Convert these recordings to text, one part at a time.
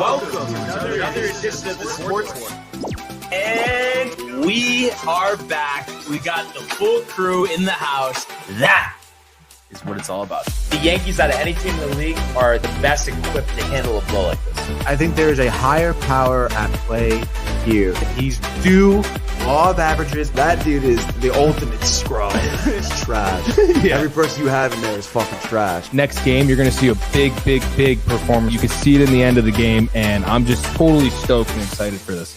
welcome to another edition of the Sports One. And we are back. We got the full crew in the house. That is what it's all about. The Yankees, out of any team in the league, are the best equipped to handle a blow like this. I think there is a higher power at play here. He's due law of averages. That dude is the ultimate scrub. It's trash. Yeah. Every person you have in there is fucking trash. Next game, you're going to see a big performance. You can see it in the end of the game, and I'm just totally stoked and excited for this.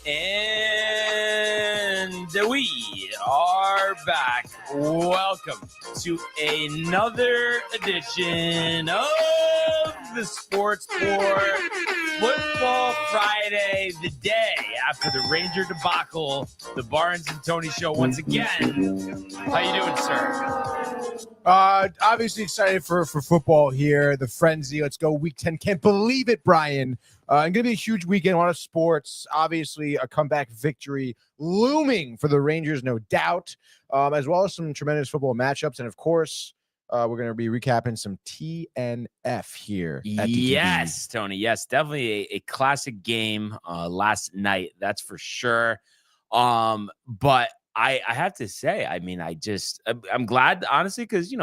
And we are back. Welcome to another edition of the Sports Report Football Friday, the day after the Ranger debacle. The Barnes and Tony Show once again. How you doing, sir? Obviously excited for football here. The frenzy. Let's go week 10. Can't believe it, Brian. Going to be a huge weekend. A lot of sports. Obviously, a comeback victory looming for the Rangers, no doubt, as well as some tremendous football matchups. And, of course, we're going to be recapping some TNF here. Yes, Tony. Yes, definitely a classic game last night. That's for sure. But I have to say, I mean, I'm glad, honestly, because,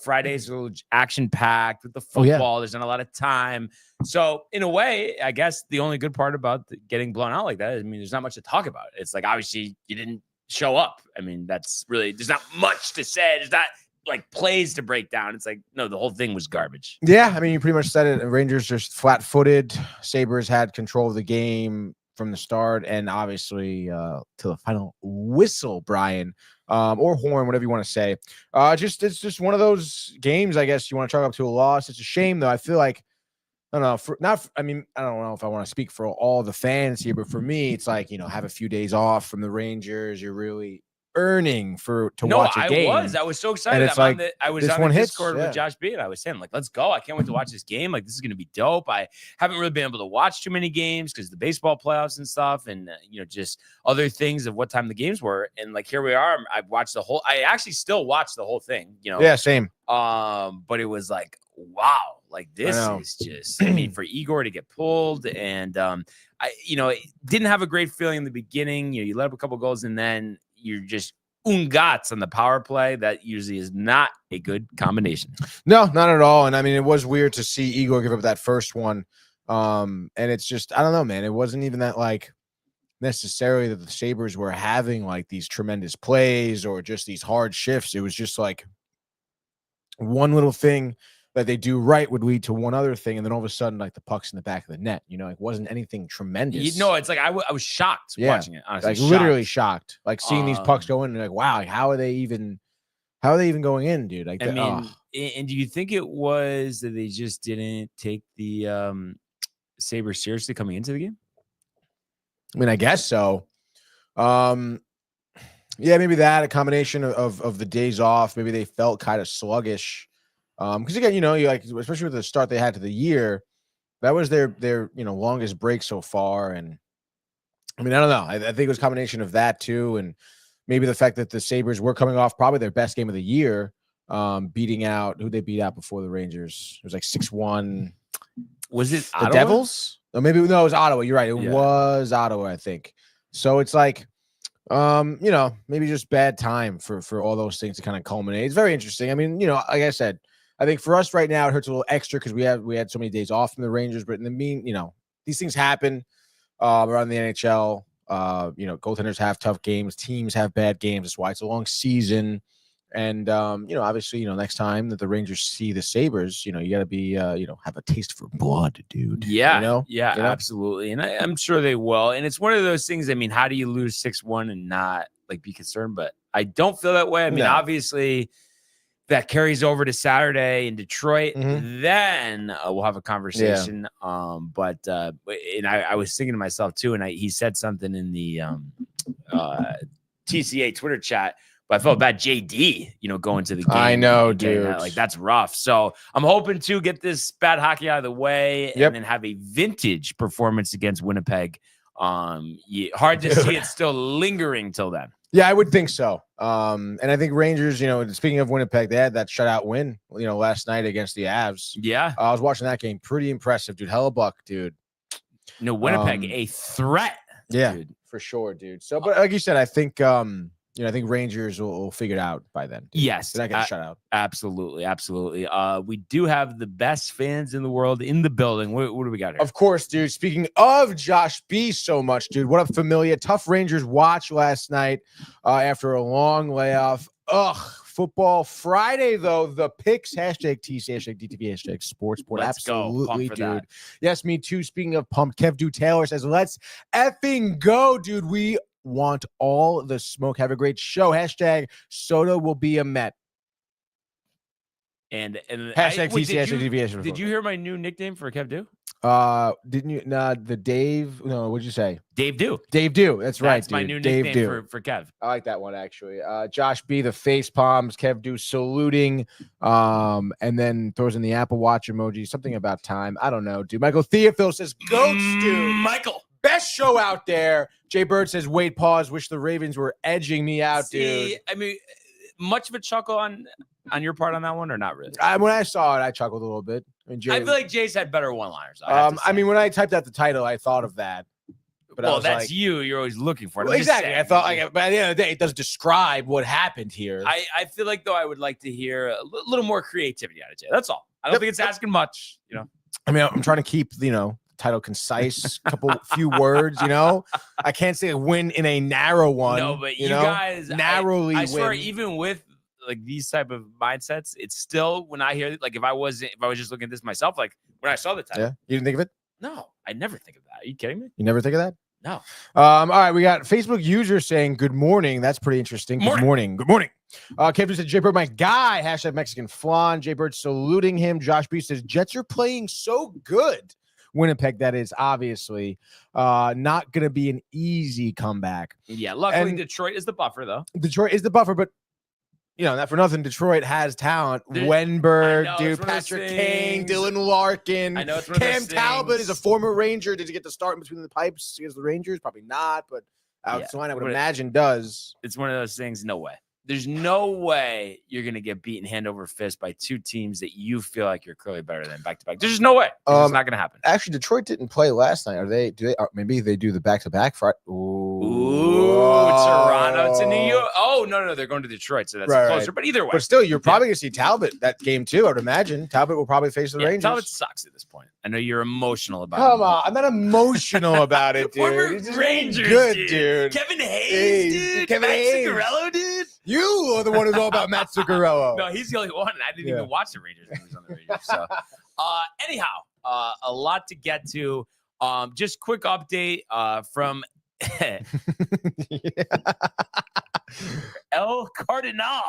Friday's a little action-packed with the football. Oh, yeah. There's not a lot of time. So, in a way, I guess the only good part about getting blown out like that is, I mean, there's not much to talk about. It's like, obviously, you didn't show up. I mean, that's really, there's not much to say. There's not, like, plays to break down. It's like, no, the whole thing was garbage. Yeah, I mean, you pretty much said it. Rangers just flat-footed. Sabres had control of the game from the start, and obviously to the final whistle, Brian, or horn, whatever you want to say. It's just one of those games, I guess you want to chalk up to a loss. It's a shame, though. I feel like, I don't know. I don't know if I want to speak for all the fans here, but for me, it's like, have a few days off from the Rangers. You're really earning to watch a game. I was so excited. I was on the Discord with Josh B, and I was saying, like, let's go. I can't wait to watch this game. Like, this is going to be dope. I haven't really been able to watch too many games because the baseball playoffs and stuff, and just other things of what time the games were. And like, here we are. I actually still watched the whole thing. Yeah, same. But it was like, wow. Like, this is just, I mean, for Igor to get pulled, and I didn't have a great feeling in the beginning. You let up a couple goals, and then you're just ungats on the power play. That usually is not a good combination. No, not at all. And I mean, it was weird to see Igor give up that first one. And it's just, I don't know, man. It wasn't even that, like, necessarily that the Sabres were having like these tremendous plays or just these hard shifts. It was just like one little thing that they do right would lead to one other thing, and then all of a sudden, like, the puck's in the back of the net. It wasn't anything tremendous. It's like I was shocked watching it. Honestly, like literally shocked. Like seeing these pucks go in, and like, wow, like, how are they even going in, dude? Like, and do you think it was that they just didn't take the Sabres seriously coming into the game? I mean, I guess so. Yeah, maybe that, a combination of the days off. Maybe they felt kind of sluggish. Because again, you like, especially with the start they had to the year, that was their longest break so far. And I mean, I don't know. I think it was a combination of that too, and maybe the fact that the Sabres were coming off probably their best game of the year, beating out who they beat out before the Rangers. It was like 6-1. Was it the Devils? Or maybe it was Ottawa. You're right. It was Ottawa, I think. So it's like, maybe just bad time for all those things to kind of culminate. It's very interesting. I mean, like I said, I think for us right now, it hurts a little extra because we had so many days off from the Rangers. But in the these things happen around the NHL. Goaltenders have tough games. Teams have bad games. That's why it's a long season. And, obviously, next time that the Rangers see the Sabres, you got to be, have a taste for blood, dude. Yeah. Absolutely. And I'm sure they will. And it's one of those things. I mean, how do you lose 6-1 and not, like, be concerned? But I don't feel that way. I mean, obviously, that carries over to Saturday in Detroit. Mm-hmm. Then we'll have a conversation. Yeah. But I was thinking to myself too, and he said something in the TCA Twitter chat, but I felt bad JD, going to the game. I know, dude. Like, that's rough. So I'm hoping to get this bad hockey out of the way and then have a vintage performance against Winnipeg. Hard to see it still lingering till then. Yeah, I would think so. And I think Rangers, speaking of Winnipeg, they had that shutout win, last night against the Avs. Yeah. I was watching that game. Pretty impressive, dude. Hellebuck, dude. No, Winnipeg, a threat. Yeah, dude. for sure, dude. So, but like you said, I think I think Rangers will figure it out by then. Dude. Yes, They're not getting shut out. Absolutely. We do have the best fans in the world in the building. What do we got here? Of course, dude. Speaking of Josh B so much, dude. What up, Familia? Tough Rangers watch last night after a long layoff. Football Friday, though. The picks, hashtag TC, hashtag DTV, hashtag sportsport. Let's Absolutely, go. dude. That. Yes, me too. Speaking of pumped, Kev Du Taylor says, let's effing go, dude. We want all the smoke. Have a great show. Hashtag Soda will be a Met. And hashtag TC, hashtag DTV. Did you hear my new nickname for Kev Du? Didn't you? Nah, the Dave. No, what'd you say? Dave Du. Dave Du. That's right. That's my new nickname for Kev. I like that one actually. Josh B, the face palms. Kev Du saluting. And then throws in the Apple Watch emoji. Something about time. I don't know, dude. Michael Theophil says, "Goats, dude. Michael, best show out there." Jay Bird says, "Wait, pause. Wish the Ravens were edging me out, dude." I mean, much of a chuckle on your part on that one, or not really? When I saw it, I chuckled a little bit. I mean, I feel like Jay's had better one-liners. I mean, when I typed out the title, I thought of that. But well, that's like, you. You're always looking for it. Well, exactly. I thought, but at the end of the day, it does describe what happened here. I feel like, though, I would like to hear a little more creativity out of Jay. That's all. I don't think it's asking much, I mean, I'm trying to keep, title concise, few words, I can't say a win in a narrow one. No, but you guys narrowly I swear, win. even with like these type of mindsets, it's still, when I hear, like, if I was just looking at this myself, like when I saw the title. Yeah, you didn't think of it? No, I never think of that. Are you kidding me? You never think of that? No. All right, we got Facebook users saying good morning. That's pretty interesting. Good morning. Good morning. Kevin said, Jay Bird, my guy. Hashtag Mexican flan. Jay Bird saluting him. Josh B says, Jets are playing so good. Winnipeg, that is obviously not going to be an easy comeback. Yeah, luckily Detroit is the buffer, though. Detroit is the buffer, but not for nothing. Detroit has talent. Wenberg, dude, Patrick Kane, Dylan Larkin. I know it's Cam Talbot is a former Ranger. Did he get to start in between the pipes against the Rangers? Probably not, but outside I would imagine does. It's one of those things. No way. There's no way you're going to get beaten hand over fist by two teams that you feel like you're clearly better than back to back. There's just no way. It's not going to happen. Actually, Detroit didn't play last night. Maybe they do the back to back Friday. Ooh, Toronto to New York. Oh, no, they're going to Detroit, so that's closer. Right. But either way. But still, you're probably going to see Talbot that game too, I would imagine. Talbot will probably face the Rangers. Talbot sucks at this point. I know you're emotional about it. Come on. I'm not emotional about it, dude. Former Rangers, good, dude. Kevin Hayes, dude. Kevin Hayes. Zuccarello, dude. You are the one who's all about Matt Zuccarello. No, he's the only one. I didn't even watch the Rangers movies on the Rangers. So, anyhow, a lot to get to. Just quick update from El Cardinal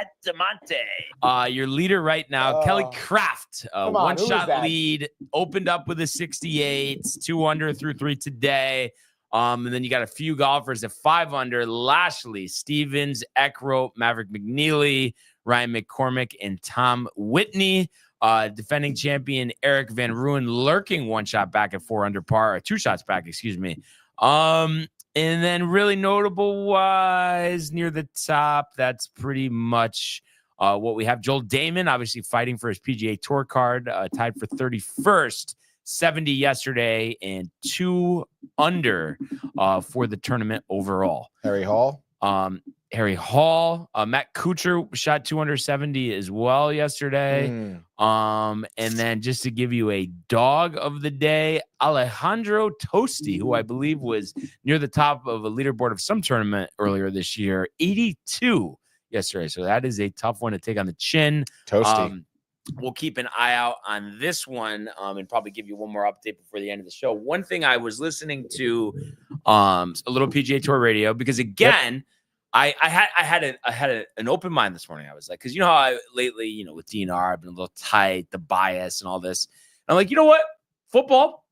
at Demonte. Your leader right now, Kelly Craft, one-shot lead, opened up with a 68, 2 under through 3 today. And then you got a few golfers at 5 under: Lashley, Stevens, Eckroat, Maverick McNeely, Ryan McCormick, and Tom Whitney. Defending champion Eric Van Rooyen lurking 1 shot back at 4 under par, or 2 shots back, excuse me. And then really notable wise near the top, that's pretty much what we have. Joel Damon, obviously fighting for his PGA Tour card, tied for 31st. 70 yesterday and 2 under for the tournament overall. Harry Hall, Matt Kuchar shot 2 under 70 as well yesterday. And then just to give you a dog of the day, Alejandro Tosti, who I believe was near the top of a leaderboard of some tournament earlier this year, 82 yesterday. So that is a tough one to take on the chin. Tosti. We'll keep an eye out on this one and probably give you one more update before the end of the show. One thing, I was listening to a little PGA Tour radio because, again, I had an open mind this morning. I was like, because how I lately, with DNR, I've been a little tight, the bias and all this. And I'm like, you know what? Football,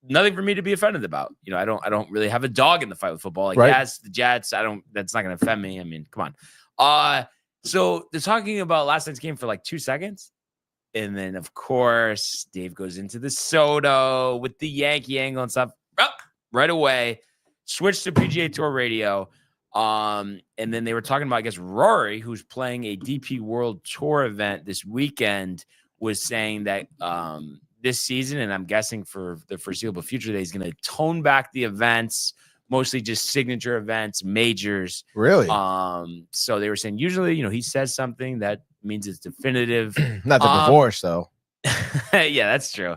nothing for me to be offended about. I don't really have a dog in the fight with football. Like, yes, the Jets, that's not going to offend me. I mean, come on. So they're talking about last night's game for like 2 seconds. And then, of course, Dave goes into the Soto with the Yankee angle and stuff. Right away, switched to PGA Tour radio. And then they were talking about, I guess, Rory, who's playing a DP World Tour event this weekend, was saying that this season, and I'm guessing for the foreseeable future, that he's going to tone back the events, mostly just signature events, majors. Really? So they were saying usually, he says something that means it's definitive. Not the divorce, though. Yeah, that's true.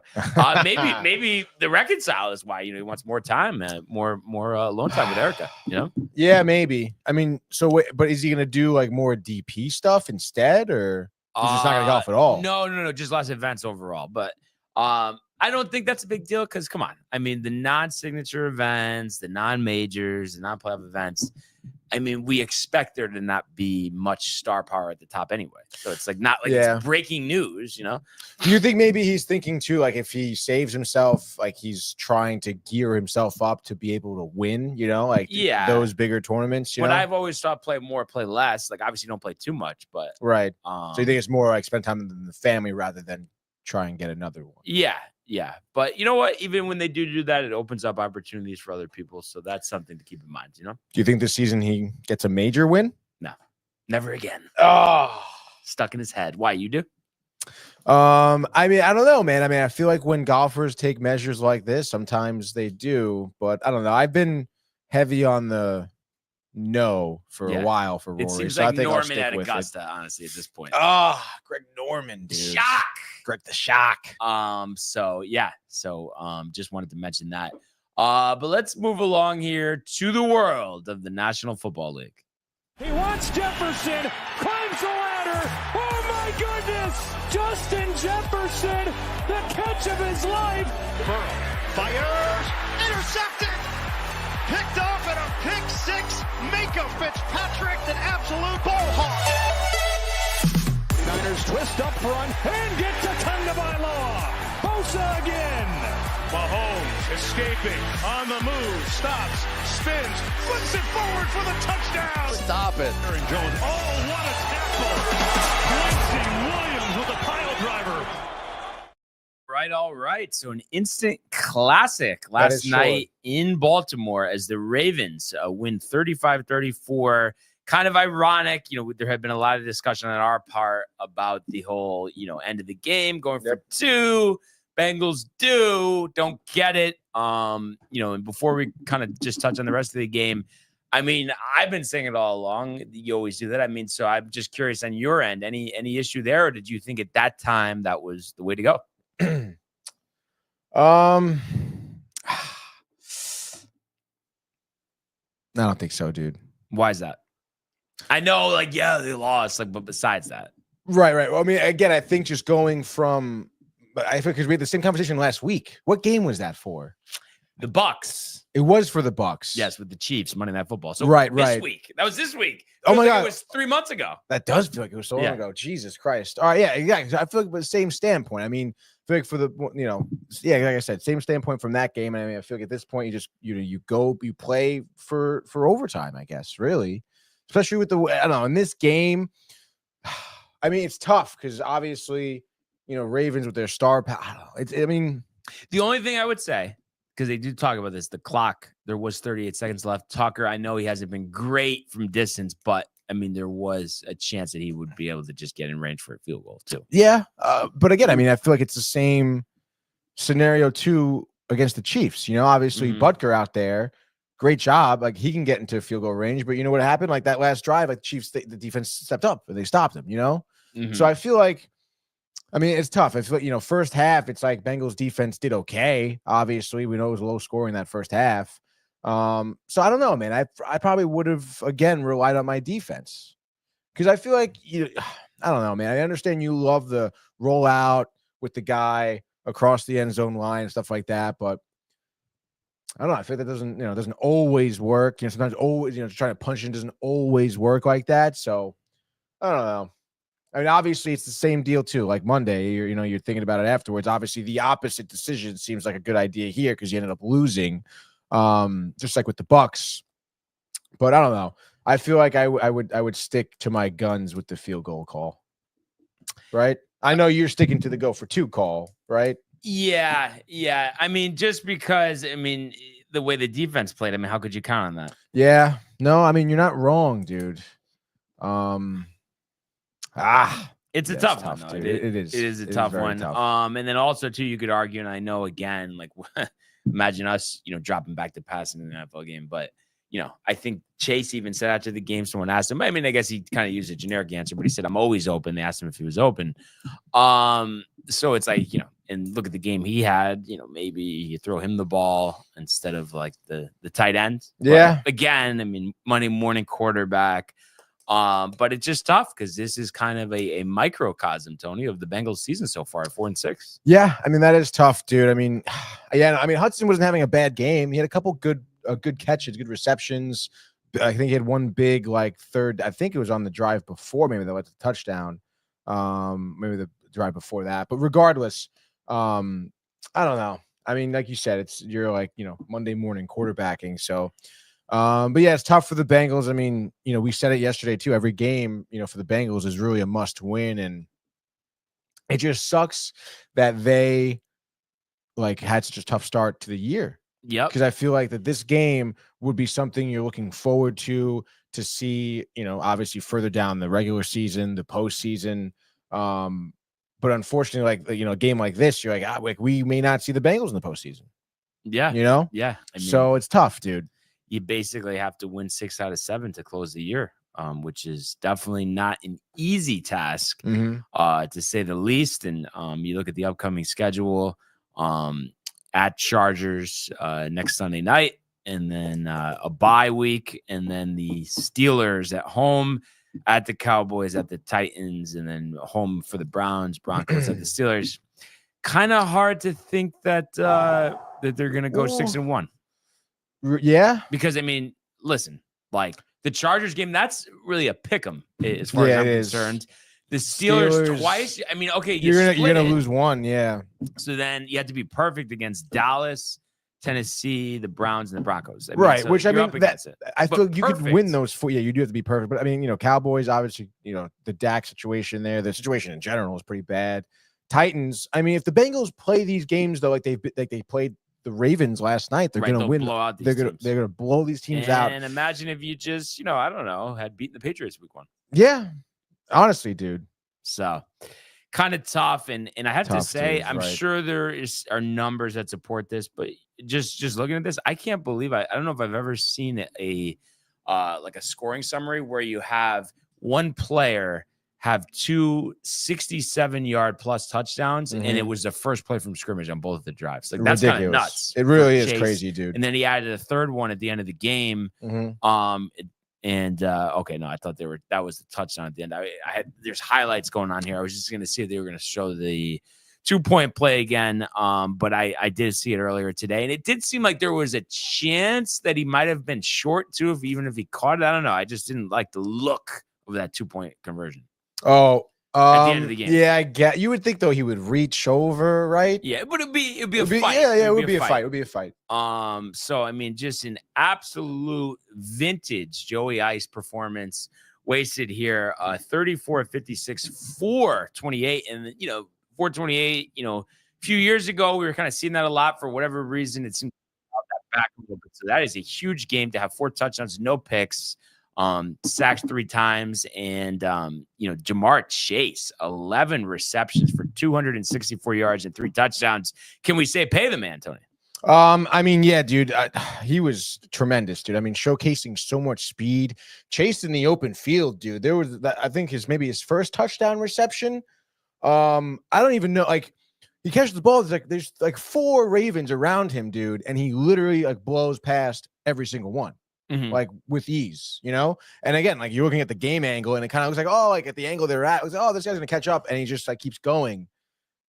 Maybe the reconcile is why he wants more time, more alone time with Erica. Yeah, maybe. I mean, but is he gonna do like more DP stuff instead, or he's just not gonna golf at all? No, just less events overall. But I don't think that's a big deal because come on, I mean the non-signature events, the non-majors, the non-playoff events. I mean, we expect there to not be much star power at the top anyway. So it's not like it's breaking news, Do you think maybe he's thinking too, like if he saves himself, like he's trying to gear himself up to be able to win, those bigger tournaments, But I've always thought play more, play less. Like obviously don't play too much, but right. So you think it's more like spend time with the family rather than try and get another one? Yeah. But you know what? Even when they do that, it opens up opportunities for other people. So that's something to keep in mind, Do you think this season he gets a major win? No, never again. Oh, stuck in his head. Why, you do? I mean, I don't know, man. I mean, I feel like when golfers take measures like this, sometimes they do, but I don't know. I've been heavy on the no for a while for Rory. It seems so like I think Norman at Augusta, honestly, at this point. Greg Norman, dude. Shock. Greg the Shock. So just wanted to mention that. But let's move along here to the world of the National Football League. He wants Jefferson, climbs the ladder. Oh my goodness! Justin Jefferson, the catch of his life. Burrow fires, intercepted, picked off at a pick six. Mika Fitzpatrick, an absolute ball hawk. Niners twist up front and get to Tagovailoa. Bosa again. Mahomes escaping on the move, stops, spins, flips it forward for the touchdown. Stop it. Aaron Jones. Oh, what a tackle. Quincy Williams with a pile driver. All right. So an instant classic last night in Baltimore as the Ravens win 35-34. Kind of ironic, there had been a lot of discussion on our part about the whole, end of the game going for two. Bengals don't get it. And before we kind of just touch on the rest of the game, I mean, I've been saying it all along. You always do that. I mean, so I'm just curious on your end, any issue there, or did you think at that time that was the way to go? I don't think so, dude. Why is that? I know, they lost, but besides that. Right. Well, I mean, again, I think just going from, but I think because we had the same conversation last week. What game was that for? The Bucks. It was for the Bucks. Yes, with the Chiefs, Monday Night Football. So this week. That was this week. Oh my God. It was 3 months ago. That does feel like it was so long ago. Jesus Christ. All right. Yeah, exactly. I feel like the same standpoint. I mean, I feel like for the, like I said, same standpoint from that game. And I mean, I feel like at this point, you just, you play for overtime, I guess, really. Especially with I don't know, in this game, I mean, it's tough because obviously, Ravens with their star power. I don't know. The only thing I would say, because they do talk about this, the clock, there was 38 seconds left. Tucker, I know he hasn't been great from distance, but I mean, there was a chance that he would be able to just get in range for a field goal too. Yeah. But again, I mean, I feel like it's the same scenario too against the Chiefs. Obviously Butker out there. Great job. Like he can get into field goal range, but you know what happened? Like that last drive, like Chiefs, the defense stepped up and they stopped him, So I feel like, I mean, it's tough. I feel like, first half, it's like Bengals defense did okay. Obviously, we know it was low scoring that first half. So I don't know, man. I probably would have, again, relied on my defense because I feel like, I don't know, man. I understand you love the rollout with the guy across the end zone line and stuff like that, but I don't know. I feel that doesn't always work. Sometimes always, trying to punch in doesn't always work like that. So I don't know. I mean, obviously it's the same deal too. Like Monday, you're thinking about it afterwards. Obviously the opposite decision seems like a good idea here because you ended up losing, just like with the Bucks. But I don't know. I feel like I would stick to my guns with the field goal call. Right? I know you're sticking to the go for two call, right? Yeah. I mean, just because, the way the defense played, how could you count on that? Yeah. No, I mean, you're not wrong, dude. It's a Yeah, tough tough, one, though. dude. It is. It is a It is tough very one. tough. And then also too, you could argue, and I know again, like imagine us, dropping back to passing in an NFL game, but I think Chase even said after the game, someone asked him. I mean, I guess he kind of used a generic answer, but he said, "I'm always open." They asked him if he was open. So it's like, and look at the game he had. Maybe you throw him the ball instead of like the tight end. Yeah. But again, I mean, Monday morning quarterback. But it's just tough because this is kind of a microcosm, Tony, of the Bengals season so far at 4-6. Yeah, I mean that is tough, dude. I mean, yeah, I mean Hudson wasn't having a bad game. He had a couple good catches, good receptions. I think he had one big third. I think it was on the drive before, maybe that was a touchdown. Maybe the drive before that. But regardless, I don't know. I mean, like you said, you're Monday morning quarterbacking, so. But yeah, it's tough for the Bengals. I mean, we said it yesterday too. Every game, for the Bengals is really a must win, and it just sucks that they had such a tough start to the year. Yep. Because I feel like that this game would be something you're looking forward to see, obviously further down the regular season, the postseason. But unfortunately, a game like this, you're like, we may not see the Bengals in the postseason. Yeah. Yeah. I mean, so it's tough, dude. You basically have to win 6 out of 7 to close the year, which is definitely not an easy task, to say the least. And you look at the upcoming schedule at Chargers next Sunday night, and then a bye week, and then the Steelers at home, at the Cowboys, at the Titans, and then home for the Broncos at the Steelers. Kind of hard to think that they're going to go 6-1. Yeah, because I mean, listen, the Chargers game, that's really a pick 'em as far as I'm concerned. The Steelers twice. I mean, okay, you're gonna lose one, yeah. So then you have to be perfect against Dallas, Tennessee, the Browns, and the Broncos. I mean, right? So which I mean, I feel you perfect. could win those 4. Yeah, you do have to be perfect. But I mean, Cowboys, obviously, the Dak situation there, the situation in general is pretty bad. Titans. I mean, if the Bengals play these games though, like they played the Ravens last night, they're going to win. Blow out they're going to blow these teams out. And imagine if you just, I don't know, had beaten the Patriots week 1. Yeah, honestly, dude. So kind of tough. And I have to say, dude, I'm sure there are numbers that support this, but just looking at this, I can't believe I don't know if I've ever seen a scoring summary where you have one player have 2 67-yard plus touchdowns, and it was the first play from scrimmage on both of the drives. That's kind of nuts. It really is crazy, dude. And then he added a third one at the end of the game. Okay, no, I thought that was the touchdown at the end. There's highlights going on here. I was just going to see if they were going to show the 2-point play again, but I did see it earlier today, and it did seem like there was a chance that he might have been short too, even if he caught it. I don't know. I just didn't like the look of that 2-point conversion. Oh, at the end of the game. Yeah, I get. You would think though he would reach over, right? Yeah, but it'd be a fight. Yeah, it would be a fight. It would be a fight. So I mean, just an absolute vintage Joey Ice performance wasted here. 34-56, 428, and 428. A few years ago we were kind of seeing that a lot for whatever reason. It seemed that back a little bit. So that is a huge game to have 4 touchdowns, no picks. Sacks 3 times, and Jamar Chase 11 receptions for 264 yards and 3 touchdowns. Can we say pay the man, Tony? I mean, yeah, dude, he was tremendous, dude. I mean, showcasing so much speed, chased in the open field, dude. There was I think his first touchdown reception. I don't even know, he catches the ball. There's 4 Ravens around him, dude, and he literally blows past every single one. With ease, and again, you're looking at the game angle, and it kind of looks like, at the angle they're at, it was this guy's gonna catch up, and he just keeps going,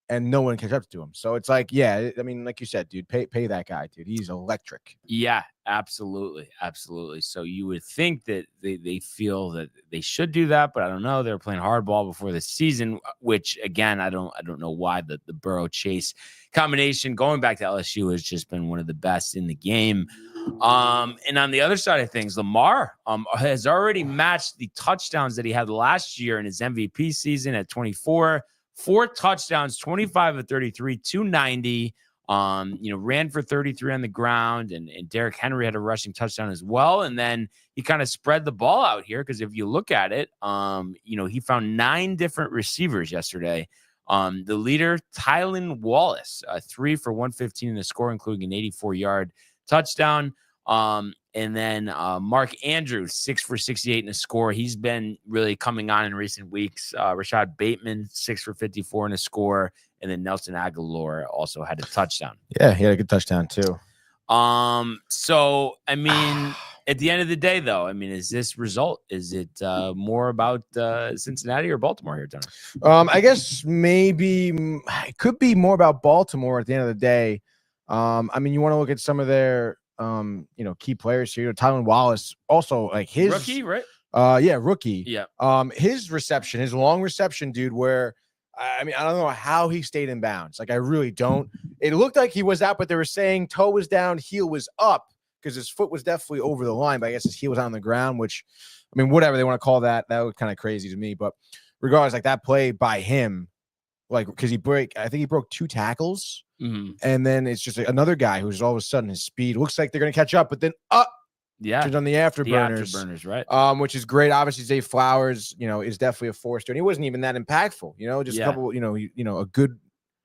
and no one catches up to him. So it's yeah, I mean, like you said, dude, pay that guy, dude. He's electric. Yeah, absolutely. So you would think that they feel that they should do that, but I don't know. They're playing hardball before the season, which again, I don't know why the Burrow Chase combination going back to LSU has just been one of the best in the game. And on the other side of things, Lamar has already matched the touchdowns that he had last year in his MVP season at 24. 4 touchdowns, 25 of 33, 290. Ran for 33 on the ground, and Derrick Henry had a rushing touchdown as well. And then he kind of spread the ball out here because if you look at it, he found 9 different receivers yesterday. The leader, Tylan Wallace, 3 for 115 in the score, including an 84-yard touchdown. And then Mark Andrews, 6 for 68 in the score. He's been really coming on in recent weeks. Rashad Bateman, 6 for 54 in the score. And then Nelson Aguilar also had a touchdown. Yeah, he had a good touchdown too. So, I mean, at the end of the day, though, I mean, is this result, is it more about Cincinnati or Baltimore here tonight? I guess maybe it could be more about Baltimore at the end of the day. I mean, you want to look at some of their key players here. Tylan Wallace, also like his rookie, right? Rookie. Yeah. His reception, his long reception, dude, where I mean, I don't know how he stayed in bounds. Like, I really don't. It looked like he was out, but they were saying toe was down, heel was up because his foot was definitely over the line, but I guess his heel was on the ground, which, I mean, whatever they want to call that, that was kind of crazy to me. But regardless, like that play by him, like, because I think he broke 2 tackles. Mm-hmm. And then it's just another guy who's all of a sudden his speed looks like they're going to catch up, but then on the afterburners, right? Which is great. Obviously, Zay Flowers, is definitely a force there, and he wasn't even that impactful. Just a couple, a good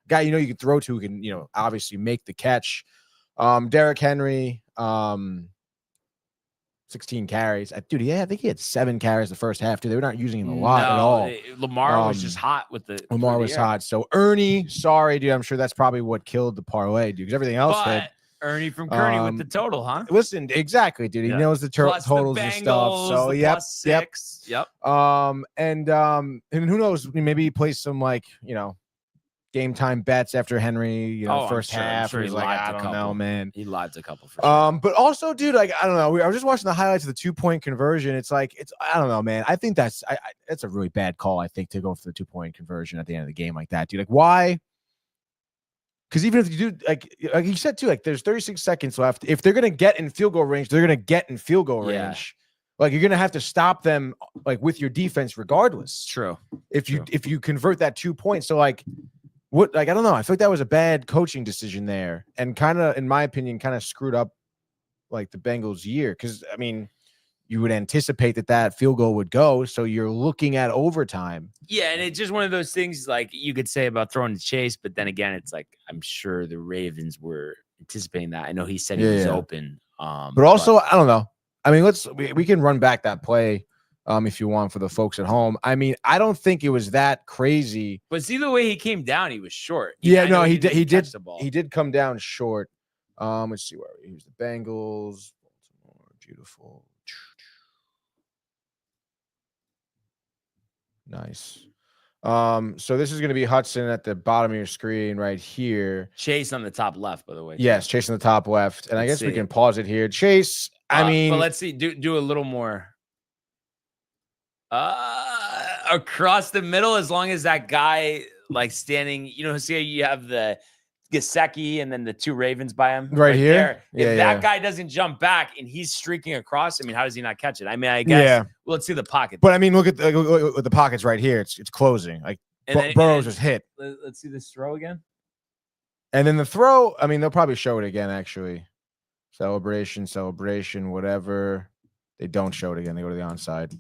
guy, you could throw to who can, obviously make the catch. Derrick Henry, 16 carries. Dude, I think he had 7 carries the first half, too. They were not using him a lot at all. Lamar was just hot with the Lamar was hot. So Ernie, sorry, dude. I'm sure that's probably what killed the parlay, dude, because everything else did. Ernie from Kearney with the total, huh? Listen, exactly, dude. He knows the totals and stuff. So yep. And who knows? Maybe he plays some game time bets after Henry, first half. Sure he's like, I don't know, man. He lied a couple for sure. But also, dude, like, I don't know. I was just watching the highlights of the 2-point conversion. It's I don't know, man. I think that's a really bad call, I think, to go for the 2-point conversion at the end of the game like that, dude. Like, why? Because even if you do, like you said too, like there's 36 seconds left. If they're gonna get in field goal range, they're gonna get in field goal range. Like, you're gonna have to stop them, like, with your defense, regardless. True. If you convert that 2 points, so like, what? Like, I don't know. I feel like that was a bad coaching decision there, and kind of, in my opinion, kind of screwed up like the Bengals' year. Because I mean, you would anticipate that field goal would go, so you're looking at overtime. Yeah, and it's just one of those things like you could say about throwing to Chase, but then again, it's like I'm sure the Ravens were anticipating that. I know he said he was open. But also, I don't know. I mean, we can run back that play if you want for the folks at home. I mean, I don't think it was that crazy. But see the way he came down, he was short. He did come down short. Let's see where he was. The Bengals. Baltimore, beautiful. Nice. So this is going to be Hudson at the bottom of your screen right here. Chase on the top left, by the way. Yes, Chase on the top left. And I guess we can pause it here. Chase, I mean, but let's see. Do a little more. Across the middle, as long as that guy like standing, see you have the Gesicki and then the 2 Ravens by him right here. If that guy doesn't jump back and he's streaking across, I mean, how does he not catch it? I mean, I guess well, let's see the pocket. But I mean, look at the pockets right here. It's closing. Like Burrow's just hit. Let's see this throw again. And then the throw, I mean, they'll probably show it again, actually. Celebration, whatever. They don't show it again. They go to the onside.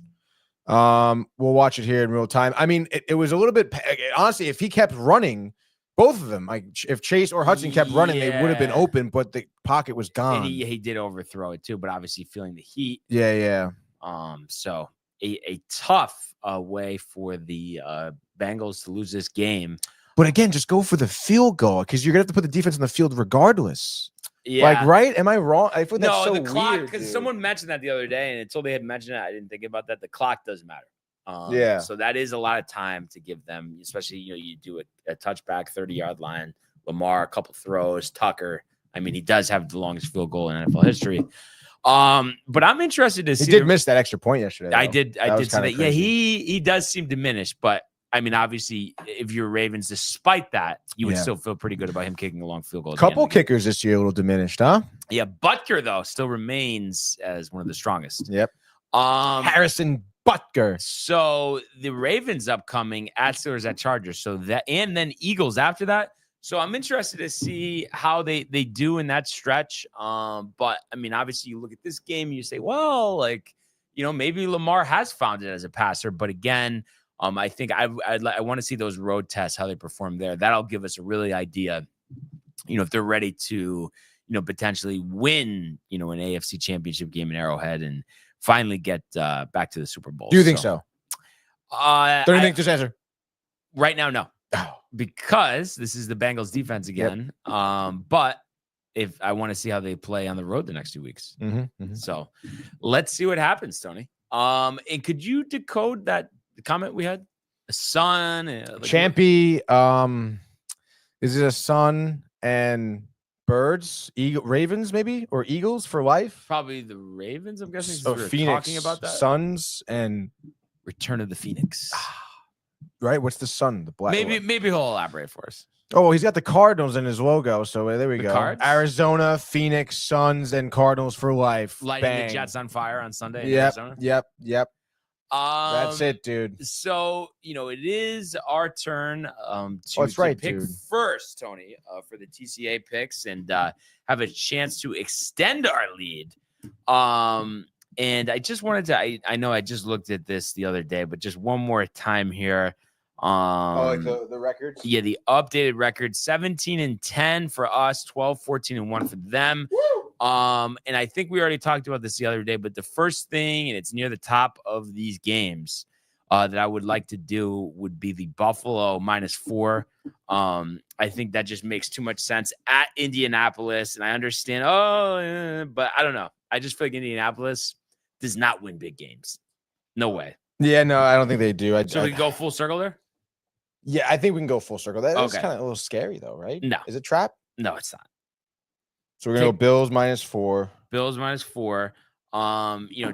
We'll watch it here in real time. I mean, it was a little bit, honestly, if he kept running, both of them, like if Chase or Hudson kept running, they would have been open, but the pocket was gone. And he did overthrow it too, but obviously feeling the heat. Yeah. So a tough way for the Bengals to lose this game. But again, just go for the field goal because you're gonna have to put the defense in the field regardless. Yeah. Like, right? Am I wrong? I feel that's so the clock, weird. Because someone mentioned that the other day, and until they had mentioned it, I didn't think about that. The clock doesn't matter. So that is a lot of time to give them, especially, you do a touchback, 30-yard line, Lamar, a couple throws, Tucker. I mean, he does have the longest field goal in NFL history. But I'm interested to see. He did miss that extra point yesterday. I did see that. Yeah, he does seem diminished, but I mean, obviously, if you're Ravens, despite that, you would still feel pretty good about him kicking a long field goal. Couple kickers this year a little diminished, huh? Yeah, Butker though still remains as one of the strongest. Yep. Harrison Butker. So the Ravens upcoming at Steelers at Chargers. So that, and then Eagles after that. So I'm interested to see how they do in that stretch. But I mean, obviously, you look at this game and you say, well, like, maybe Lamar has found it as a passer. But again, I think I want to see those road tests, how they perform there. That'll give us a really idea, if they're ready to, potentially win, an AFC championship game in Arrowhead and finally get back to the Super Bowl. Do you think so? Don't you think? Just answer. Right now, no. Oh. Because this is the Bengals defense again. Yep. But if I want to see how they play on the road the next 2 weeks. So let's see what happens, Tony. And could you decode that comment we had? A sun, Champy, is it a sun and birds, ravens maybe, or eagles for life? Probably the Ravens, I'm guessing. So Phoenix, talking about that. Suns and Return of the Phoenix. Right? What's the sun? The black. Maybe he'll elaborate for us. Oh, well, he's got the Cardinals in his logo, so there we go. Cards? Arizona, Phoenix, Suns, and Cardinals for life. Lighting the Jets on fire on Sunday. Yep. In Arizona. Yep. That's it, dude. So it is our turn to pick dude. First, Tony, for the TCA picks and have a chance to extend our lead. And I just wanted to. I know I just looked at this the other day, but just one more time here. Like the records? Yeah, the updated record, 17-10 for us, 12-14-1 for them. And I think we already talked about this the other day, but the first thing, and it's near the top of these games, that I would like to do would be the Buffalo -4. I think that just makes too much sense at Indianapolis, and I understand, but I don't know. I just feel like Indianapolis does not win big games. No way. Yeah, no, I don't think they do. So we can go full circle there? Yeah, I think we can go full circle. That's Okay. kind of a little scary, though, right? No. Is it trap? No, it's not. So we're going to go Bills -4. Bills -4.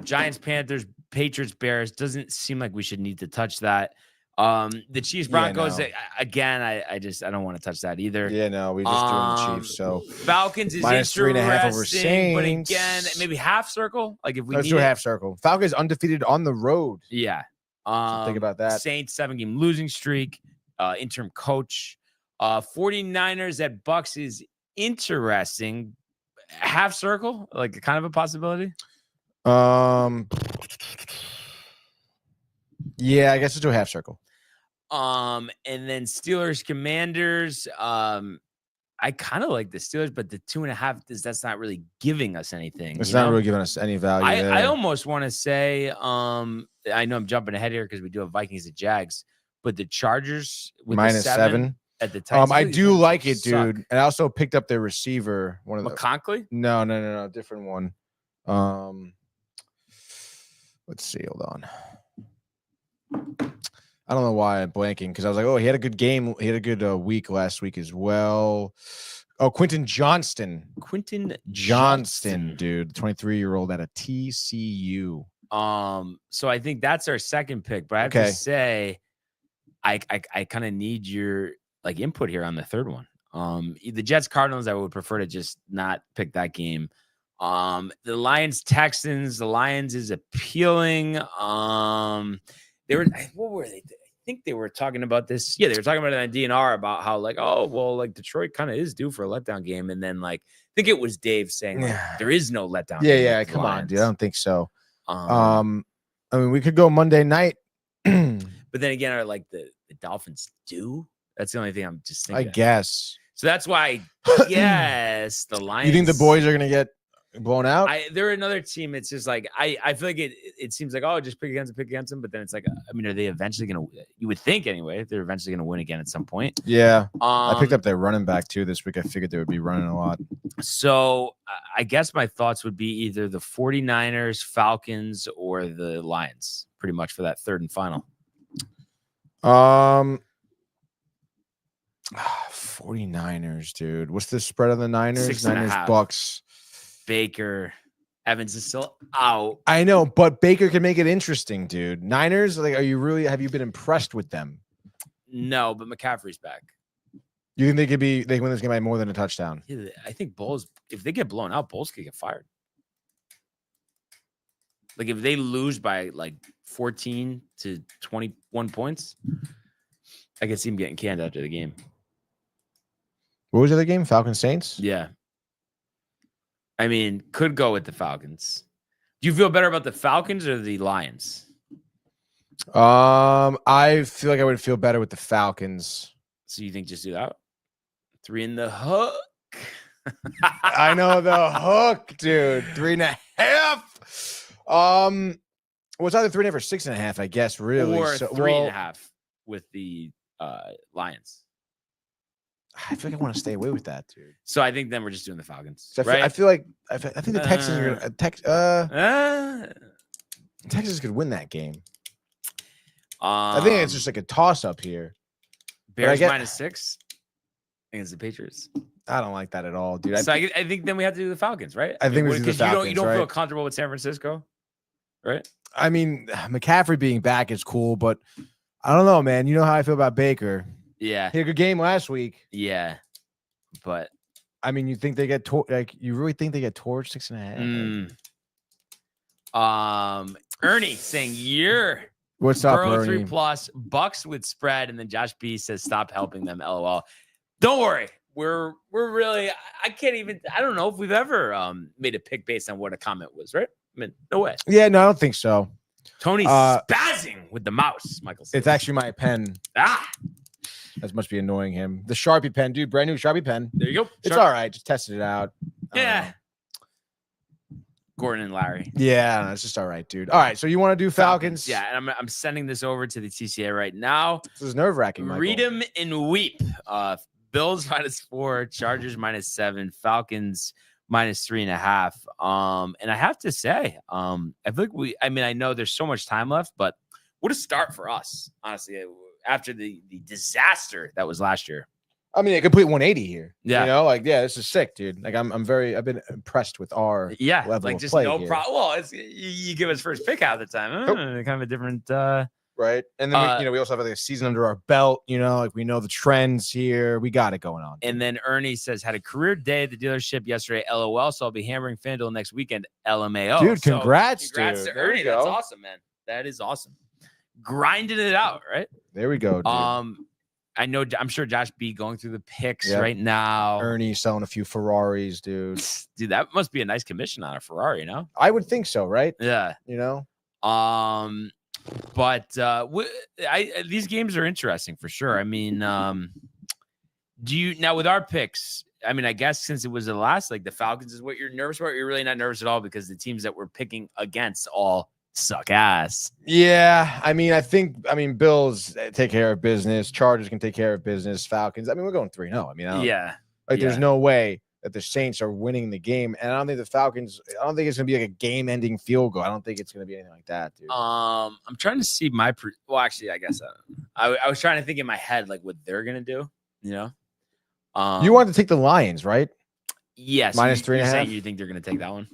Giants, Panthers, Patriots, Bears. Doesn't seem like we should need to touch that. The Chiefs, Broncos, again, I don't want to touch that either. Yeah, no, we just doing the Chiefs. So Falcons is -3.5 over Saints. But again, maybe half circle. Like if we let's do a half circle. Falcons undefeated on the road. Yeah. So think about that. Saints 7-game losing streak. Interim coach. 49ers at Bucks is interesting. Half circle, like kind of a possibility. Yeah, I guess let's do a half circle. And then Steelers, Commanders. I kind of like the Steelers, but the 2.5 that's not really giving us anything. It's not really giving us any value. I almost want to say, I know I'm jumping ahead here because we do have Vikings and Jags, but the Chargers with -7 at the Titans. I do like it, dude. And I also picked up their receiver. One of the McConkley? No, different one. Let's see. Hold on. I don't know why I'm blanking because I was like, oh, he had a good game. He had a good week last week as well. Oh, Quentin Johnston, dude, 23-year-old at a TCU. So I think that's our second pick, but I have to say, I kind of need your input here on the third one. The Jets Cardinals, I would prefer to just not pick that game. The Lions Texans, the Lions is appealing. They were, what were they? I think they were talking about this. Yeah, they were talking about it on DNR about how Detroit kind of is due for a letdown game. And then I think it was Dave saying there is no letdown. Yeah. Come on, dude. I don't think so. I mean, we could go Monday night. But then again, are the Dolphins due? That's the only thing I'm just thinking. I guess. So that's why I the Lions. You think the boys are gonna get blown out? They're another team. It's just I feel like it seems like, just pick against them. But then it's are they eventually going to, you would think anyway, they're eventually going to win again at some point. Yeah. I picked up their running back too this week. I figured they would be running a lot. So I guess my thoughts would be either the 49ers, Falcons, or the Lions pretty much for that third and final. 49ers, dude. What's the spread on the Niners? 6.5. Niners, Bucks. Baker, Evans is still out. I know, but Baker can make it interesting, dude. Niners, have you been impressed with them? No, but McCaffrey's back. You think they can win this game by more than a touchdown? Yeah, I think Bulls, if they get blown out, Bulls could get fired. If they lose by 14 to 21 points, I could see him getting canned after the game. What was the other game? Falcons Saints? Yeah. I mean, could go with the Falcons. Do you feel better about the Falcons or the Lions? I feel like I would feel better with the Falcons. So you think just do that? 3 in the hook. I know the hook, dude. 3.5. Well, it's either 3.5 or 6.5, I guess. Really, or 3.5 with the Lions. I feel like I want to stay away with that, dude. So I think then we're just doing the Falcons. So right? I think the Texans are gonna Texans could win that game. I think it's just like a toss up here. Bears -6 against the Patriots. I don't like that at all, dude. So I think then we have to do the Falcons, right? I think we do the Falcons. You don't feel comfortable with San Francisco, right? I mean, McCaffrey being back is cool, but I don't know, man. You know how I feel about Baker. Yeah, he had a good game last week. Yeah, but I mean, you think they get you really think they get torched 6.5? Ernie saying you're what's up, Burrow Ernie? 3+ Bucks with spread, and then Josh B says stop helping them. LOL. Don't worry, we're really. I don't know if we've ever made a pick based on what a comment was, right? I mean, no way. Yeah, no, I don't think so. Tony's spazzing with the mouse. Michael says. It's actually my pen. That must be annoying him. The Sharpie pen, dude. Brand new Sharpie pen. There you go. It's all right. Just tested it out. Yeah. Gordon and Larry. Yeah, it's just all right, dude. All right, so you want to do Falcons? Yeah, and I'm sending this over to the TCA right now. This is nerve-wracking, Michael. Read them and weep. Bills -4, Chargers -7, Falcons -3.5. And I have to say, I feel like I know there's so much time left, but what a start for us, honestly, after the disaster that was last year. I mean, a complete 180 here. Yeah. You know, this is sick, dude. Like I've been impressed with our level like of just play no here. problem. Well, you give us first pick out of the time. Kind of a different right. And then we also have like a season under our belt, like we know the trends here. We got it going on. And then Ernie says, had a career day at the dealership yesterday, LOL. So I'll be hammering FanDuel next weekend, LMAO. Dude, congrats to dude. Ernie. That's awesome, man. That is awesome. Grinding it out, right? There we go, dude. I'm sure Josh B going through the picks right now. Ernie selling a few Ferraris, dude. Dude, that must be a nice commission on a Ferrari, no? I would think so, right? Yeah. But these games are interesting for sure. I mean, with our picks, I mean, I guess since it was the last, like the Falcons is what you're nervous about. You're really not nervous at all because the teams that we're picking against all suck ass. Yeah, I mean, Bills take care of business. Chargers can take care of business. Falcons. I mean, we're going 3-0. I mean, there's no way that the Saints are winning the game, and I don't think the Falcons. I don't think it's gonna be like a game-ending field goal. I don't think it's gonna be anything like that, dude. I'm trying to see well, actually, I guess I was trying to think in my head like what they're gonna do. You wanted to take the Lions, right? Yes, -3.5. You think they're gonna take that one?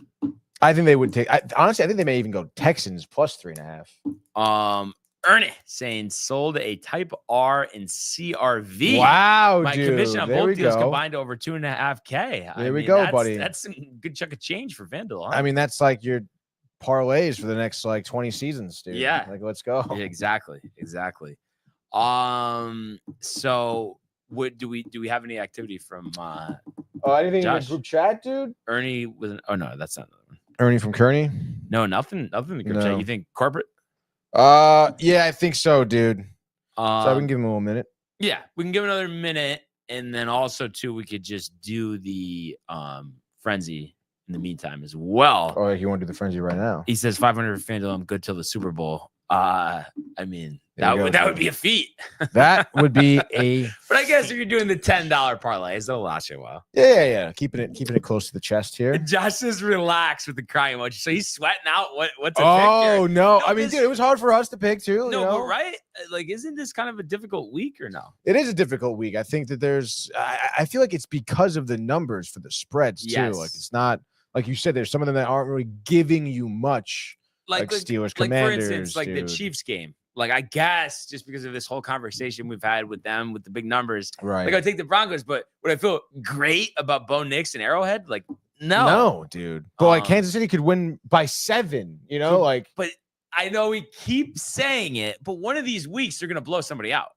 I think they would take. Honestly, I think they may even go Texans +3.5. Ernie saying sold a Type R and CRV. Wow, my dude. commission on both deals combined to over $2.5K. There we go, buddy. That's some good chunk of change for FanDuel. Huh? I mean, that's like your parlays for the next 20 seasons, dude. Yeah, let's go. Yeah, exactly. So what do we have any activity from? Anything Josh? in the group chat, dude? Ernie was. Oh no, that's not another one. Ernie from Kearney? No, nothing in the group chat. You think corporate? Yeah, I think so, dude. So we can give him a little minute. Yeah, we can give another minute, and then also too, we could just do the frenzy in the meantime as well. Oh, you want to do the frenzy right now? He says 500 for FanDuel. I'm good till the Super Bowl. I mean, that would be a feat. That would be a. But I guess if you're doing the $10 parlays, it'll last you a while. Yeah. Keeping it close to the chest here. Josh is relaxed with the crying emoji, so he's sweating out. What's a pick here? Oh no! I mean, dude, it was hard for us to pick too. No, but right? Like, isn't this kind of a difficult week or no? It is a difficult week. I think that there's. I feel like it's because of the numbers for the spreads too. Yes. Like it's not like you said. There's some of them that aren't really giving you much. Like Steelers, Commanders, for instance, like the Chiefs game. Like, I guess just because of this whole conversation we've had with them with the big numbers, right? Like, I take the Broncos, but would I feel great about Bo Nix and Arrowhead? Like, no, dude. But like Kansas City could win by 7. But I know we keep saying it. But one of these weeks they're gonna blow somebody out.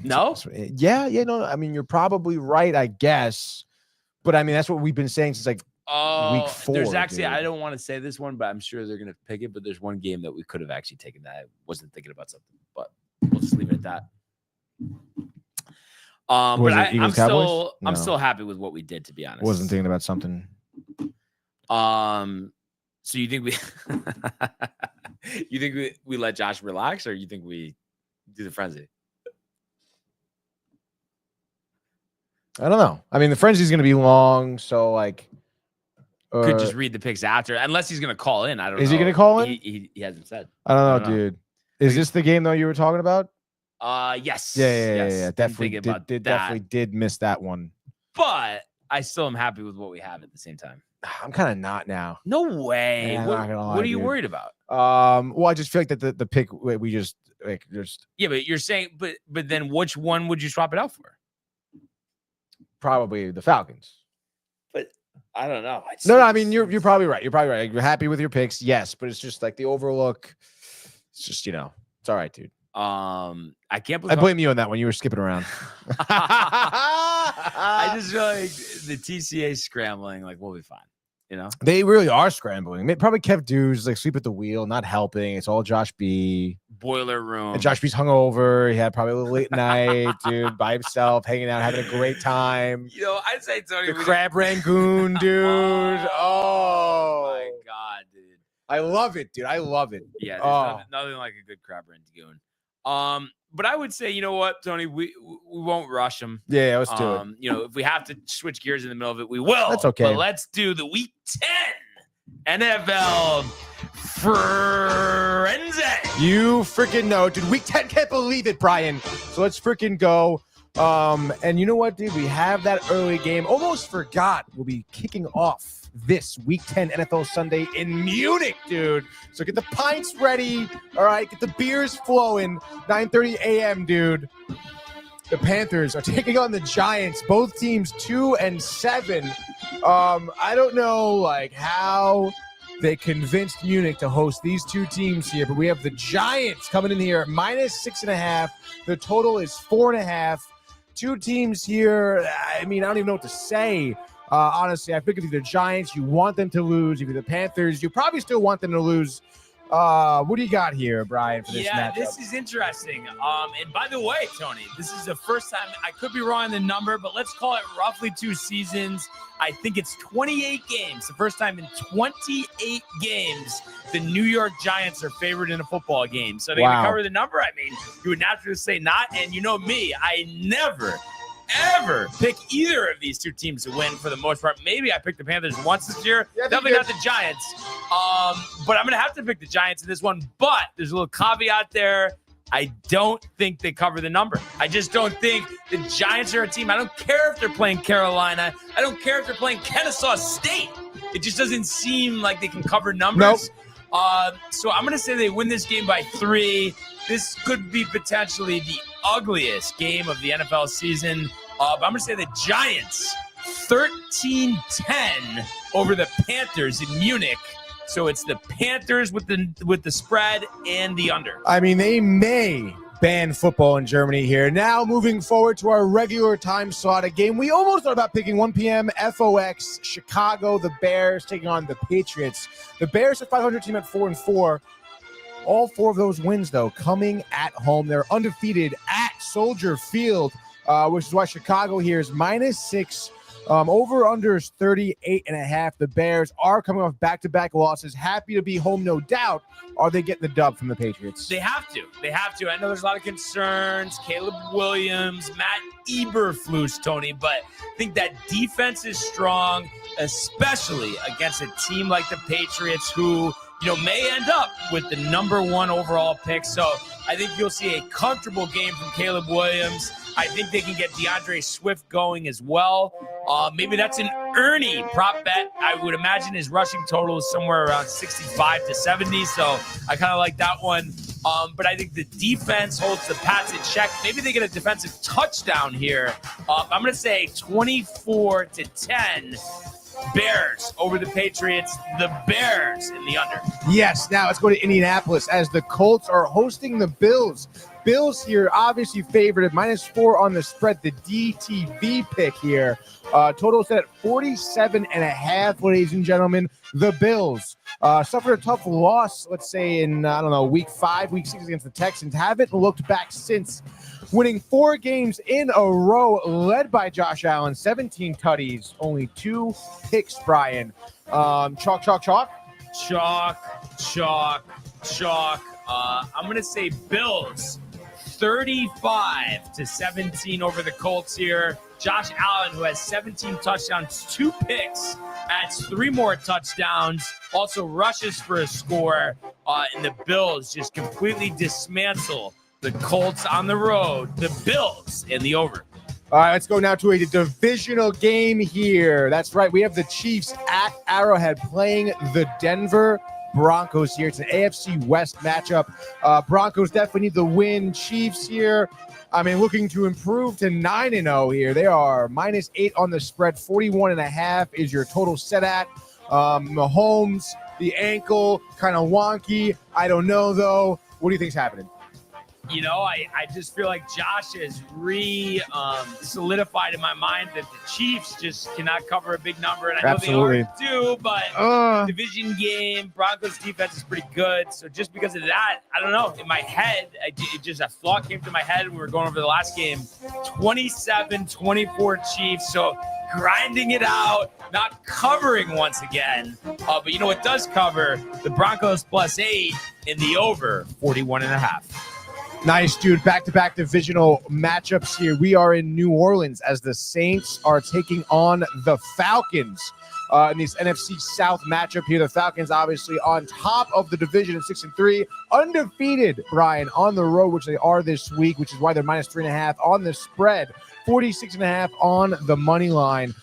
No? Yeah, no. I mean, you're probably right, I guess. But I mean, that's what we've been saying since like week 4. There's actually, dude. I don't want to say this one, but I'm sure they're going to pick it. But there's one game that we could have actually taken that. I wasn't thinking about something, but we'll just leave it at that. But I'm still happy with what we did, to be honest. Wasn't thinking about something. So you think we let Josh relax, or you think we do the frenzy? I don't know. I mean, the frenzy is going to be long, so like could just read the picks after, unless he's going to call in. I don't know. Is he going to call in? He hasn't said. I don't know, dude. Is this the game though you were talking about? Yes. Yeah. Definitely did miss that one. But I still am happy with what we have at the same time. I'm kind of not now. No way. Yeah, what are you worried about? Well, I just feel like that the pick we just yeah, but you're saying, but then which one would you swap it out for? Probably the Falcons. But I don't know. No, I mean you're probably right. You're happy with your picks, yes, but it's just like the overlook. It's just it's all right, dude. I can't believe I blame you on that one. You were skipping around. I just feel like the TCA scrambling, like we'll be fine. They really are scrambling. They probably kept dudes like sleep at the wheel, not helping. It's all Josh B. Boiler room. And Josh B's hungover. He had probably a little late night, dude, by himself, hanging out, having a great time. I'd say Tony. The crab rangoon, dude. Oh my god, dude. I love it, dude. I love it. Yeah, there's nothing like a good crab rangoon. But I would say, you know what, Tony, we won't rush them. Yeah, let's do it. If we have to switch gears in the middle of it, we will. That's okay. But let's do the Week 10 NFL Frenzy. You freaking know, dude. Week 10, can't believe it, Brian. So let's freaking go. And you know what, dude? We have that early game. Almost forgot. We'll be kicking off this Week 10 NFL Sunday in Munich, dude. So get the pints ready. All right, get the beers flowing. 9:30 a.m., dude. The Panthers are taking on the Giants. Both teams 2-7. I don't know how they convinced Munich to host these two teams here, but we have the Giants coming in here at -6.5. The total is 4.5. Two teams here. I mean, I don't even know what to say. Honestly, I think if you're the Giants, you want them to lose. If you're the Panthers, you probably still want them to lose. What do you got here, Brian, for this matchup? This is interesting. And by the way, Tony, this is the first time, I could be wrong on the number, but let's call it roughly 2 seasons. I think it's 28 games. The first time in 28 games, the New York Giants are favored in a football game. So they're going to cover the number. I mean, you would naturally say not. And you know me, I never ever pick either of these two teams to win for the most part. Maybe I picked the Panthers once this year. Yeah, definitely not the Giants. But I'm going to have to pick the Giants in this one. But there's a little caveat there. I don't think they cover the number. I just don't think the Giants are a team. I don't care if they're playing Carolina. I don't care if they're playing Kennesaw State. It just doesn't seem like they can cover numbers. Nope. So I'm going to say they win this game by 3. This could be potentially the ugliest game of the NFL season. But I'm going to say the Giants 13-10 over the Panthers in Munich. So it's the Panthers with the spread and the under. I mean, they may ban football in Germany here. Now moving forward to our regular time slot, a game we almost thought about picking, 1 p.m. FOX, Chicago, the Bears taking on the Patriots. The Bears, a 500 team at 4-4. All 4 of those wins, though, coming at home. They're undefeated at Soldier Field, which is why Chicago here is -6. Over-under is 38.5. The Bears are coming off back-to-back losses. Happy to be home, no doubt. Are they getting the dub from the Patriots? They have to. I know there's a lot of concerns. Caleb Williams, Matt Eberflus, Tony, but I think that defense is strong, especially against a team like the Patriots who may end up with the number 1 overall pick. So I think you'll see a comfortable game from Caleb Williams. I think they can get DeAndre Swift going as well. Maybe that's an Ernie prop bet. I would imagine his rushing total is somewhere around 65 to 70. So I kind of like that one. But I think the defense holds the Pats in check. Maybe they get a defensive touchdown here. I'm going to say 24-10. Bears over the Patriots, the Bears in the under. Yes, now let's go to Indianapolis as the Colts are hosting the Bills. Bills here, obviously favored at -4 on the spread. The DTV pick here. Total set at 47.5, ladies and gentlemen. The Bills suffered a tough loss, let's say in, week 5, week 6 against the Texans. Haven't looked back since, winning 4 games in a row, led by Josh Allen, 17 tutties, only 2 picks, Brian. Chalk. Chalk. I'm going to say Bills 35-17 over the Colts here. Josh Allen, who has 17 touchdowns, 2 picks, adds 3 more touchdowns, also rushes for a score, and the Bills just completely dismantle the Colts on the road. The Bills in the over. All right, let's go now to a divisional game here. That's right. We have the Chiefs at Arrowhead playing the Denver Broncos here. It's an AFC West matchup. Broncos definitely need the win. Chiefs here, looking to improve to 9-0 here. They are -8 on the spread. 41.5 is your total set at. Mahomes, the ankle, kind of wonky. I don't know, though. What do you think's happening? I just feel like Josh has solidified in my mind that the Chiefs just cannot cover a big number. And I know they are too, but division game, Broncos defense is pretty good. So just because of that, I don't know. In my head, a thought came to my head when we were going over the last game. 27-24 Chiefs. So grinding it out, not covering once again. But you know what does cover? The Broncos +8 in the over, 41.5. Nice, dude. Back-to-back divisional matchups here. We are in New Orleans as the Saints are taking on the Falcons in this NFC South matchup here. The Falcons obviously on top of the division at 6-3, undefeated, Brian, on the road, which they are this week, which is why they're -3.5 on the spread, 46.5 on the money line.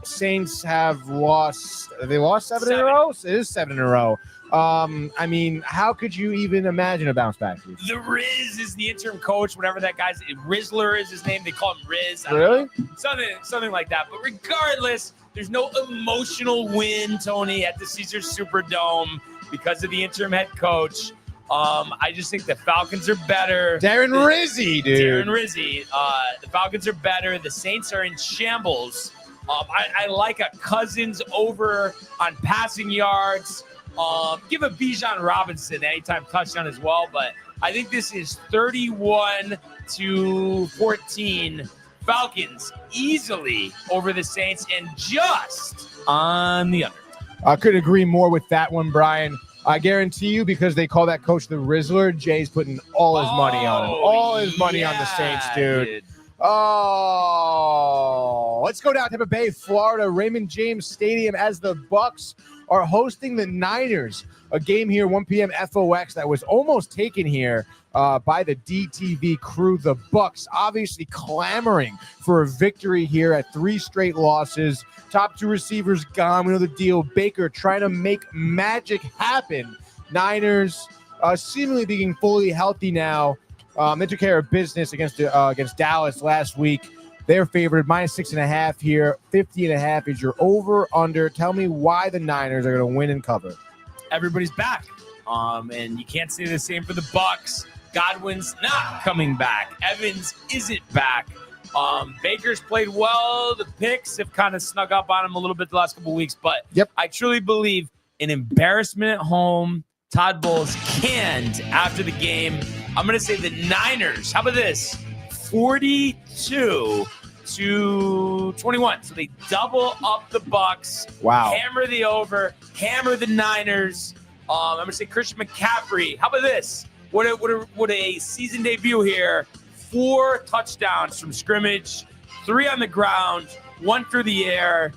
Saints have lost. They lost 7 in a row? It is 7 in a row. How could you even imagine a bounce back? The Riz is the interim coach, whatever that guy's Rizzler is his name. They call him Riz. Really? Something like that. But regardless, there's no emotional win, Tony, at the Caesars Superdome because of the interim head coach. I just think the Falcons are better. Darren Rizzi, dude. The Falcons are better. The Saints are in shambles. I like a Cousins over on passing yards. Give a Bijan Robinson anytime touchdown as well, but I think this is 31-14. Falcons easily over the Saints and just on the under. I couldn't agree more with that one, Brian. I guarantee you, because they call that coach the Rizzler, Jay's putting all his money on him. All his money on the Saints, dude. Oh, let's go down to Tampa Bay, Florida, Raymond James Stadium, as the Bucs are hosting the Niners. A game here, 1 p.m. FOX, that was almost taken here by the DTV crew. The Bucs obviously clamoring for a victory here at 3 straight losses. Top 2 receivers gone. We know the deal. Baker trying to make magic happen. Niners seemingly being fully healthy now. They took care of business against Dallas last week. They're favored -6.5 here. 50.5 is your over/under. Tell me why the Niners are going to win and cover. Everybody's back, and you can't say the same for the Bucs. Godwin's not coming back. Evans isn't back. Baker's played well. The picks have kind of snuck up on him a little bit the last couple of weeks, but I truly believe an embarrassment at home. Todd Bowles canned after the game. I'm going to say the Niners. How about this? 42-21. So they double up the Bucs. Wow. Hammer the over. Hammer the Niners. I'm going to say Christian McCaffrey. How about this? What a season debut here. 4 touchdowns from scrimmage, 3 on the ground, 1 through the air.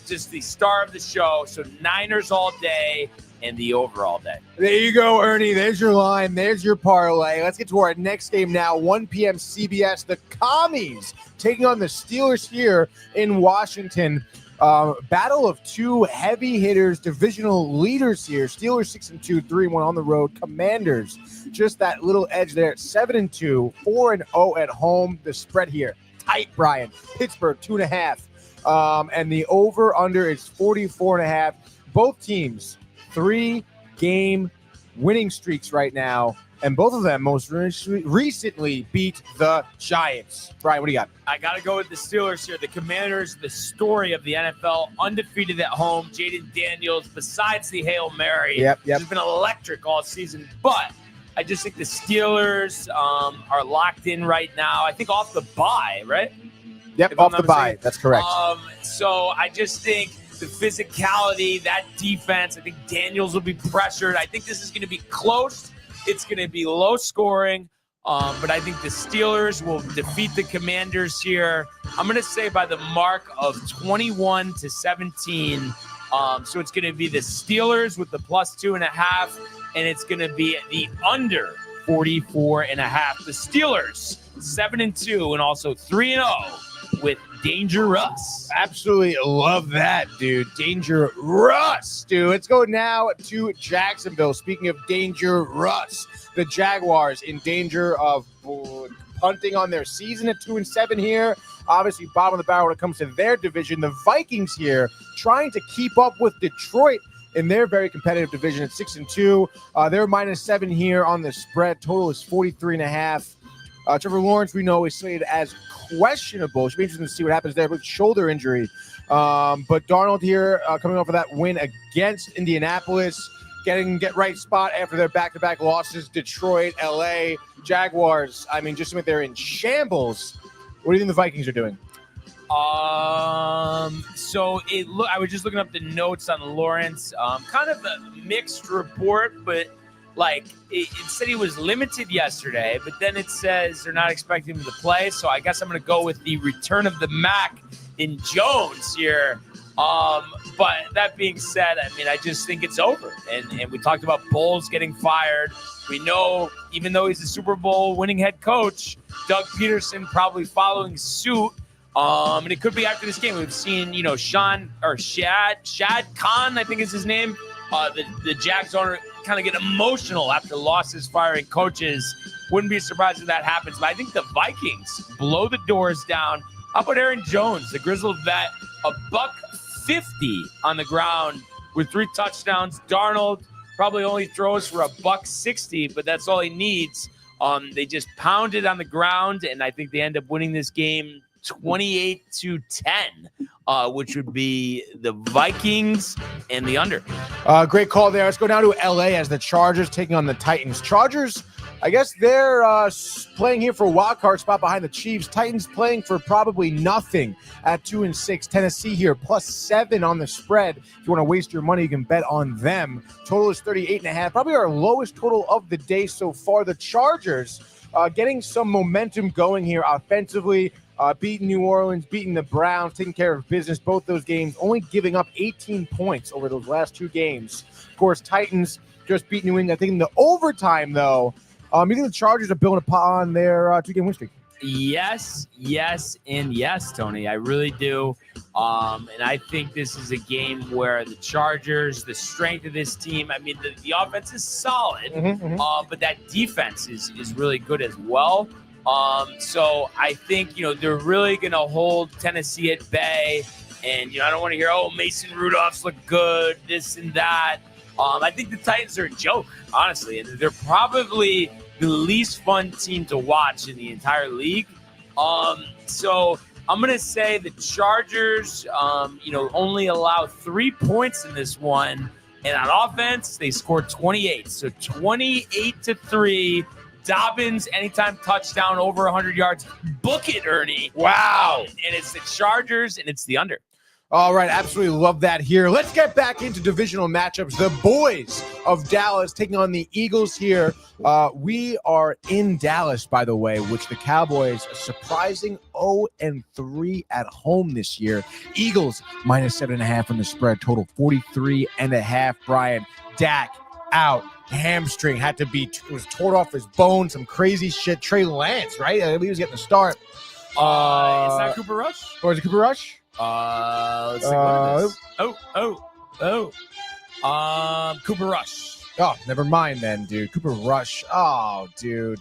Just the star of the show. So Niners all day. And the over all day. There you go, Ernie. There's your line. There's your parlay. Let's get to our next game now. 1 p.m. CBS. The Commies taking on the Steelers here in Washington. Battle of 2 heavy hitters, divisional leaders here. Steelers 6-2, 3-1 on the road. Commanders, just that little edge there at 7-2, 4-0 at home. The spread here, tight, Brian. Pittsburgh 2.5. And the over/under is 44.5. Both teams 3-game winning streaks right now, and both of them most recently beat the Giants. Brian, what do you got? I got to go with the Steelers here. The Commanders, the story of the NFL, undefeated at home. Jaden Daniels, besides the Hail Mary, has been electric all season. But I just think the Steelers are locked in right now. I think off the bye, right? Yep, off the bye. That's correct. So I just think the physicality, that defense, I think Daniels will be pressured. I think this is going to be close. It's going to be low scoring. But I think the Steelers will defeat the Commanders here. I'm going to say by the mark of 21-17. So it's going to be the Steelers with the +2.5, and it's going to be the under 44.5. The Steelers 7-2 and also 3-0 with Danger Russ. Absolutely love that, dude. Danger Russ, dude. Let's go now to Jacksonville. Speaking of Danger Russ, the Jaguars in danger of punting on their season at 2-7 here. Obviously, bottom of the barrel when it comes to their division. The Vikings here trying to keep up with Detroit in their very competitive division at 6-2. They're -7 here on the spread. Total is 43.5. Trevor Lawrence, we know, is slated as questionable. Should be interesting to see what happens there with shoulder injury. But Darnold here coming off of that win against Indianapolis, get right spot after their back-to-back losses. Detroit, LA, Jaguars. I mean, just when they're in shambles. What do you think the Vikings are doing? So I was just looking up the notes on Lawrence. Kind of a mixed report, but like it said he was limited yesterday, but then it says they're not expecting him to play. So I guess I'm going to go with the return of the Mac in Jones here. But that being said, I mean, I just think it's over. And we talked about Bowles getting fired. We know, even though he's a Super Bowl winning head coach, Doug Peterson probably following suit. And it could be after this game. We've seen, Shad Khan, I think is his name. The Jags owner kind of get emotional after losses firing coaches. Wouldn't be surprised if that happens. But I think the Vikings blow the doors down. How about Aaron Jones, the grizzled vet, $150 on the ground with 3 touchdowns. Darnold probably only throws for $160, but that's all he needs. They just pounded on the ground, and I think they end up winning this game 28-10, which would be the Vikings and the under. Great call there. Let's go down to LA as the Chargers taking on the Titans. Chargers, I guess they're playing here for a wild card spot behind the Chiefs. Titans playing for probably nothing at 2-6. Tennessee here +7 on the spread. If you want to waste your money, you can bet on them. Total is 38.5. Probably our lowest total of the day so far. The Chargers getting some momentum going here offensively. Beating New Orleans, beating the Browns, taking care of business. Both those games only giving up 18 points over those last 2 games. Of course, Titans just beat New England. I think in the overtime, though, you think the Chargers are building upon their 2-game win streak? Yes, and yes, Tony. I really do. And I think this is a game where the Chargers, the strength of this team, I mean, the offense is solid, but that defense is really good as well. So I think, they're really going to hold Tennessee at bay. And, I don't want to hear, Mason Rudolph's look good, this and that. I think the Titans are a joke, honestly. And they're probably the least fun team to watch in the entire league. So I'm going to say the Chargers, only allow 3 points in this one. And on offense, they scored 28. So 28-3. Dobbins, anytime touchdown, over 100 yards. Book it, Ernie. Wow. And it's the Chargers, and it's the under. All right, absolutely love that here. Let's get back into divisional matchups. The boys of Dallas taking on the Eagles here. We are in Dallas, by the way, which the Cowboys a surprising 0-3 at home this year. Eagles -7.5 on the spread, total 43.5. Brian, Dak out. Hamstring was torn off his bone, some crazy shit. Trey Lance, right? I mean, he was getting the start. Is that Cooper Rush? Or is it Cooper Rush? Let's see what it is. Cooper Rush. Oh, never mind then, dude. Cooper Rush. Oh, dude.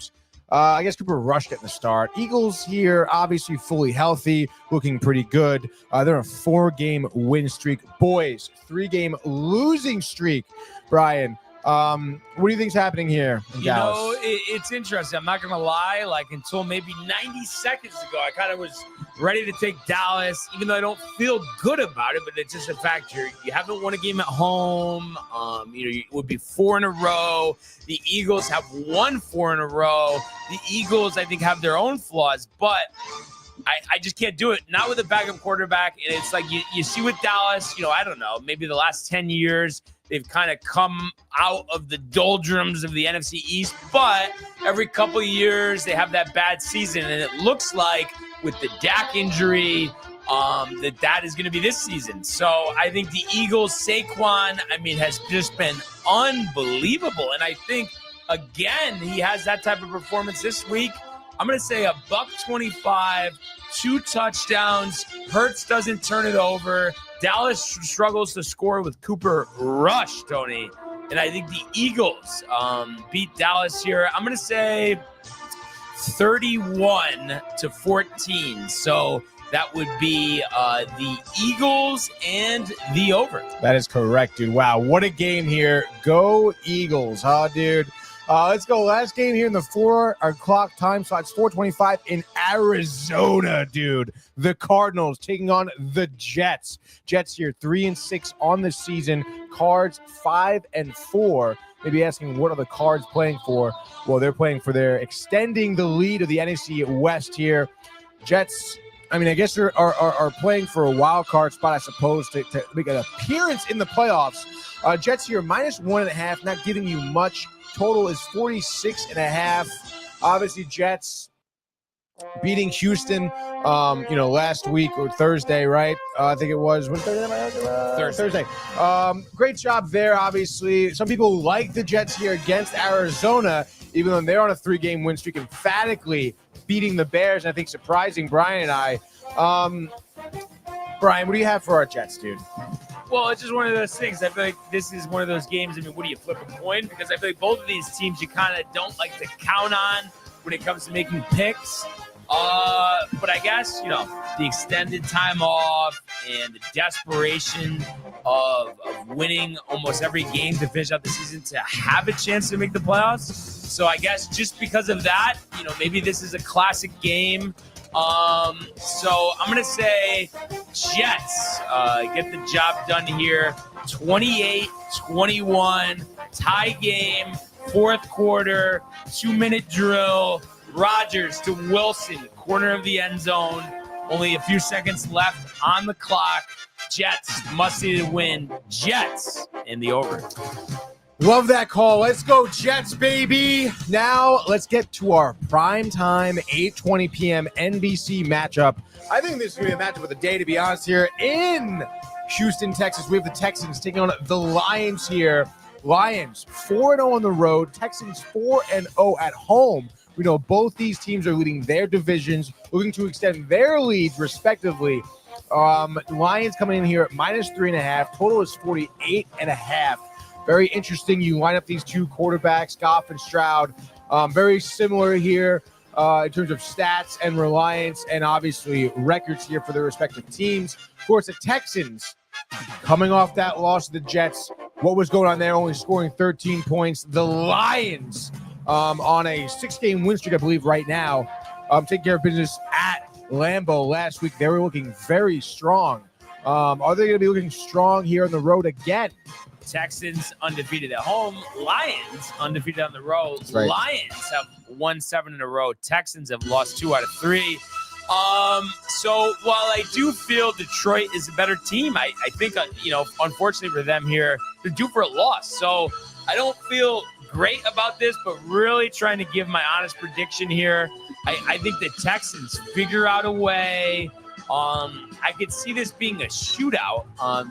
I guess Cooper Rush getting the start. Eagles here, obviously fully healthy, looking pretty good. They're a 4-game win streak. Boys, 3-game losing streak. Brian, What do you think's happening here in Dallas? It's interesting. I'm not going to lie. Like, until maybe 90 seconds ago, I kind of was ready to take Dallas, even though I don't feel good about it. But it's just a fact you haven't won a game at home. It would be 4 in a row. The Eagles have won 4 in a row. The Eagles, I think, have their own flaws, but I just can't do it. Not with a backup quarterback. And it's like you see with Dallas, I don't know, maybe the last 10 years, they've kind of come out of the doldrums of the NFC East. But every couple of years, they have that bad season. And it looks like with the Dak injury, that is going to be this season. So I think the Eagles, Saquon, has just been unbelievable. And I think, again, he has that type of performance this week. I'm going to say $125, 2 touchdowns. Hurts doesn't turn it over. Dallas struggles to score with Cooper Rush, Tony. And I think the Eagles beat Dallas here. I'm going to say 31-14. So that would be the Eagles and the over. That is correct, dude. Wow, what a game here. Go Eagles, huh, dude? Let's go. Last game here in the 4 o'clock time slot. It's 4:25 in Arizona, dude. The Cardinals taking on the Jets. Jets here 3-6 on the season. Cards 5-4. Maybe asking, what are the Cards playing for? Well, they're playing for their extending the lead of the NFC West here. Jets, I guess are playing for a wild card spot, I suppose, to make an appearance in the playoffs. Jets here -1.5, not giving you much. Total is 46.5. Obviously, Jets beating Houston, last week or Thursday, right? I think it was Thursday. Great job there, obviously. Some people like the Jets here against Arizona, even though they're on a 3-game win streak, emphatically beating the Bears, and I think surprising Brian and I. Brian, what do you have for our Jets, dude? Well, it's just one of those things. I feel like this is one of those games. What do you flip a coin? Because I feel like both of these teams you kind of don't like to count on when it comes to making picks. But I guess, the extended time off and the desperation of winning almost every game to finish out the season to have a chance to make the playoffs. So I guess just because of that, maybe this is a classic game. So I'm going to say Jets get the job done here. 28-21, tie game, 4th quarter, 2-minute drill. Rodgers to Wilson, corner of the end zone. Only a few seconds left on the clock. Jets must need to win. Jets in the over. Love that call. Let's go Jets, baby. Now let's get to our primetime 8:20 p.m. NBC matchup. I think this is going to be a matchup of the day, to be honest, here in Houston, Texas. We have the Texans taking on the Lions here. Lions 4-0 on the road. Texans 4-0 at home. We know both these teams are leading their divisions, looking to extend their leads respectively. Lions coming in here at -3.5. Total is 48.5. Very interesting. You line up these two quarterbacks, Goff and Stroud. Very similar here in terms of stats and reliance and obviously records here for their respective teams. Of course, the Texans coming off that loss to the Jets. What was going on there? Only scoring 13 points. The Lions on a 6-game win streak, I believe, right now. Taking care of business at Lambeau last week. They were looking very strong. Are they going to be looking strong here on the road again? Texans undefeated at home. Lions undefeated on the road. Right. Lions have won 7 in a row. Texans have lost 2 out of 3. So while I do feel Detroit is a better team, I think, unfortunately for them here, they're due for a loss. So I don't feel great about this, but really trying to give my honest prediction here. I think the Texans figure out a way. I could see this being a shootout.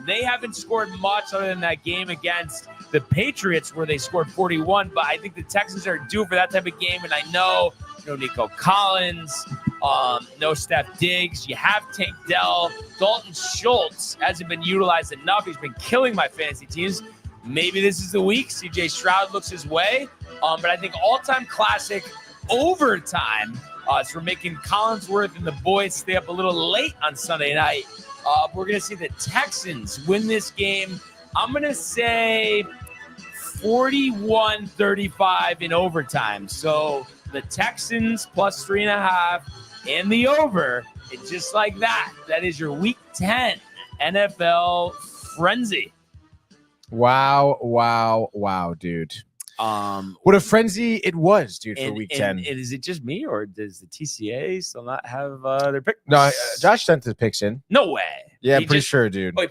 They haven't scored much other than that game against the Patriots where they scored 41, but I think the Texans are due for that type of game. And I know, Nico Collins, no Steph Diggs. You have Tank Dell. Dalton Schultz hasn't been utilized enough. He's been killing my fantasy teams. Maybe this is the week. CJ Stroud looks his way. But I think all-time classic overtime. So we're making Collinsworth and the boys stay up a little late on Sunday night. We're going to see the Texans win this game. I'm going to say 41-35 in overtime. So the Texans plus 3.5 and the over. It's just like that. That is your Week 10 NFL frenzy. Wow, dude. What a frenzy it was, dude, for Week 10. And is it just me, or does the TCA still not have their pick? No, Josh sent the picks in. No way. Yeah, I'm pretty sure, dude. Oh,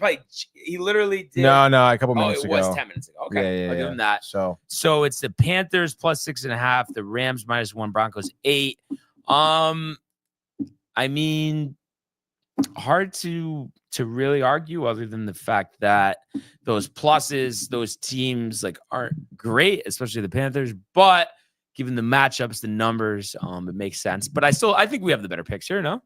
he literally did. No, a couple minutes ago. It was 10 minutes ago. Okay, I'll give him that. So it's the Panthers plus 6.5, the Rams -1, Broncos 8. I mean, hard to really argue other than the fact that those pluses, those teams like aren't great, especially the Panthers, but given the matchups, the numbers, it makes sense. But I think we have the better picks here, no?